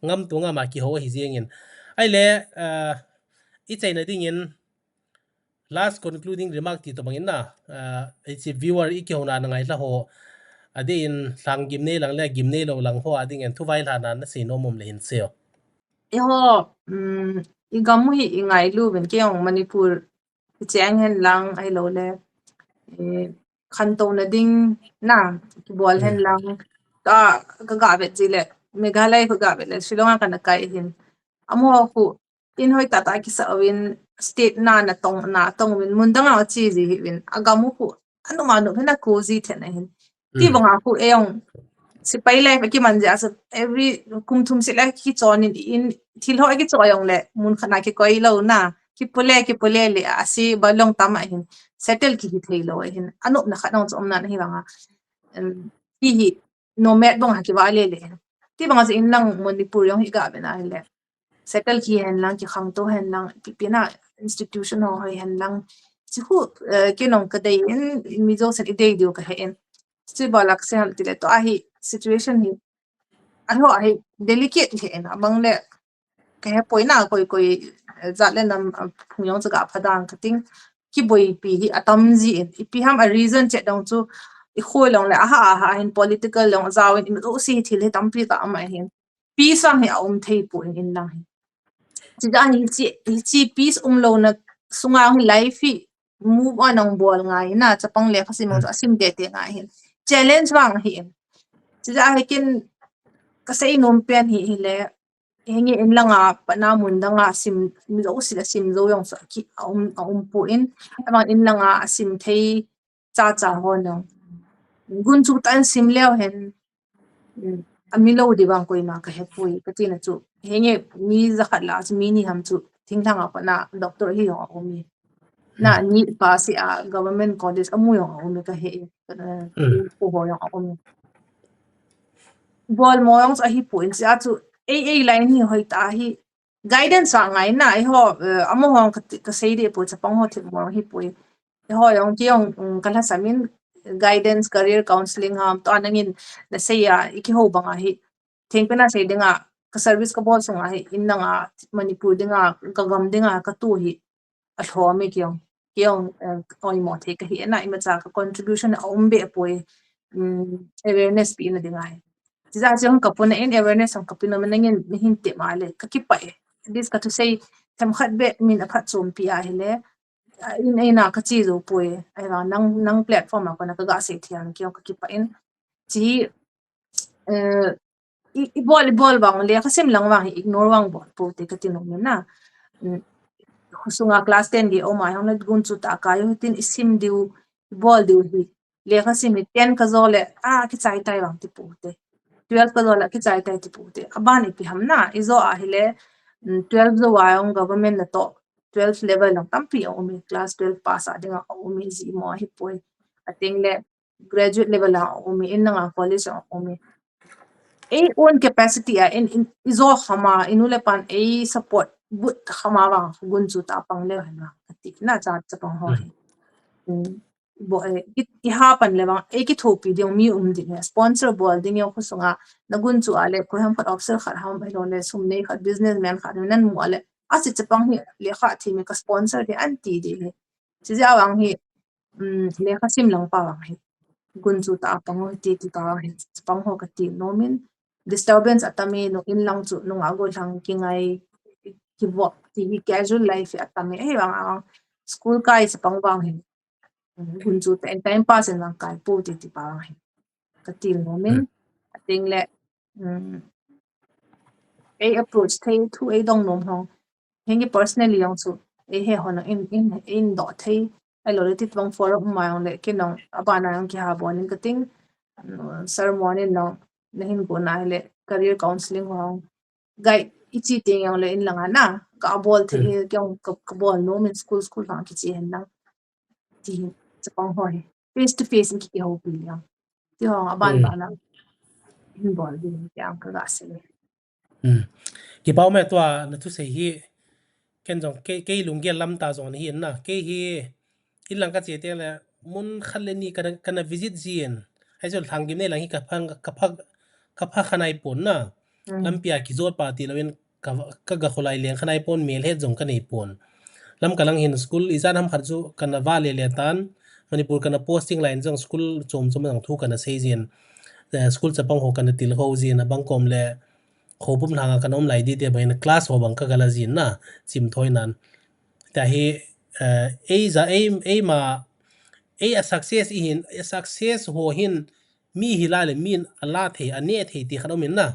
ngam tu nga ma ki ho hi jengin ai le I chai na ding in last concluding remark ti to bangin na it's a viewer I kyo na ngai la ho ade in sang gimne lang le gimne lo lang ho ading en thu vai la na se no mom le hin seo ho igamu hi ingai lu ben ke ong manipur chang hen lang ai lo le khan to na ding na ki bol hen lang ta ga bet ji le meghalai ko ga bet le shillong ka na kai hin amo ku in hoi ta ki sa win state na tong win mundang a chi ji win agamu ku anu ma no na ko ji the na hin ti banga ku eong si pai lai ki man ja sa every kum thum si lai ki chon in thil hoi ki choyong le mun khana ki koi lo na ki pule le asi balong tama hin settle ki hi thei lo hin anu na khanong chom na hi banga hi nomad bang ha ki wa le ti banga se in lang manipur yong hi ga be na le settle ki hen lang ki khang to hen lang pipina institution ho hen lang chi hu kinong ka dei in mizo sen idei dio ka hen chi balak se hal tile to ahi situation hi aho ahi delicate hen amang le ka he poina koi za le nam phungyong cha ga phadang kating ki boi pi hi atam ji pi ham a reason che dong chu I khoi long le aha hin political long zawin im o si thil he tampi ta ama hin pi sang he thei po in lang chi da hi chi peace lo na sunga hi life hi move on ang bol ngai na chapang le khasim mo asim de te ngai hin challenge wang hi chi da hi kin ka sei nom pen hi le hengi in langa pana munda nga sim mi zo sila sim zo yong sa ki po in ama in langa sim thei cha ho no gun chu tan sim leo hen amilo di bang koi ma ka he pui ka ti na chu henge mi za khat la mi ni ham chu thing thang apa na doctor hi ho mi na ni pa si a government college amu yo ho mi ka he ko ho yo ho mi bol mo yong sa hi pui si a chu a line hi hoi ta hi guidance sa ngai na I ho amu ho ka sei de pu cha pang ho thi mo hi pui ho yong ki yong kala samin guidance career counseling ham to anangin na say ya iki ho banga hi thengpe na sei dinga ka service ka bol songa hi inna nga manipur dinga ka gam dinga ka tu hi a thome kyong oi mo the ka hi na ima cha ka contribution ombe poi awareness pi na dinga hi jiza jong ka puna in awareness ang kapina manangin hin te male ka ki pai this ka to say tham khat be min a phat chom pi a hele in ai na ka chi zo poi ai ra nang platform ma ka ga se thiang kyong ka ki pa in chi bol bang le khasim lang wang ignore wang bol po te ka tinom na husunga class 10 gi o ma hong na gun chu ta ka yo tin isim diu bol diu hi le khasim 10 ka zo le ki chai tai wang ti pu te 12 ka zo la ki chai tai ti pu te abani pi ham na izo a hi le 12 zo wa yong government na to 12 level lang tampi o mi class 12 pass a dinga o mi zi mo hi poi ating le graduate level la umi in nga college umi a own capacity in izo khama inule pan a support but khama wa gun chu ta pang le hana ti na cha cha pang ho bo i ha pan le bang e ki thopi ding mi ding sponsor bol ding yo khusunga nagun chu ale ko ham pat officer khar ham bai le sum nei khat businessman khar nan mu ale asi chapang hi le kha thi me ka sponsor de anti de chi ja wang hi le kha sim lang pa wang hi gun chu ta pang ho ti ti ta hi pang ho ka ti nomin disturbance atami no in lang chu no ago thang ki ngai ki wo ti casual life atami he wang school kai sa pang wang hi gun chu ten time pass en lang kai po ti ti pa wang hi ka ti nomin ating le a approach thai thu a dong nom hong hengi personally yang chu a he hon in do thai ai lo ti twang for ma yang le ke nong abana yang ki ha bon in ka ting ceremony no nahin ko na le career counseling hong guide ichi ting yang le in langa na ka bol the kyong ka bol no min school bang ki chi hen na ti chapang hoi face to face in ki ho pi yang ti hong aban ba na in bol din yang ka ga se le ki pau me to na tu sei hi ken jong ke lungge lam ta jong hi na ke hi ilang ka che te la mun khalle ni kana visit zin ai jol thang gi ne lang hi ka pha khanai pon na lampia ki zot pa ti lawen ka ga khulai leng khanai pon mel he jong ka nei pon lam kalang hin school izan ham kharju kana va le le tan manipur kana posting line jong school chom jang thu kana sei zin school chapang ho kana til ho zin abang kom le khopum thanga kanom lai di te bain class ho bang ka gala zin na chim thoi nan ta hi a ma a success in a success ho hin mi hilale min ala the ane the ti khanomin na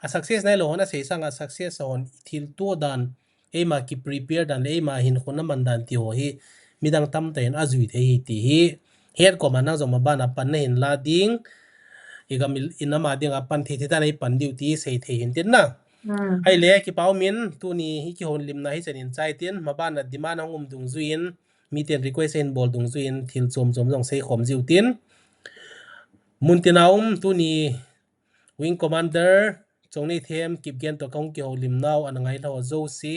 a success nai lo na sei sang a success on thil to dan a ma ki prepare dan a ma hin khona man dan ti ho hi midang tam ten azui the hi ti hi her ko manang zo ma bana pan na hin la ding igamil inama ding apan thi thi ta nei pan duty sei the hin tin na ai le ki pau min tu ni hi ki hon lim na hi chanin chai tin ma ban na demand ang dung zuin mi ten request en bol dung zuin thil chom jong sei khom jiu tin mun tinaum tu ni wing commander Chongneithem kip gen to kong ki ho lim naw an ngai lo zo si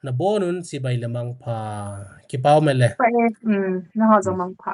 na bonun si bai lemang pha ki pau mele na ho zo mang pha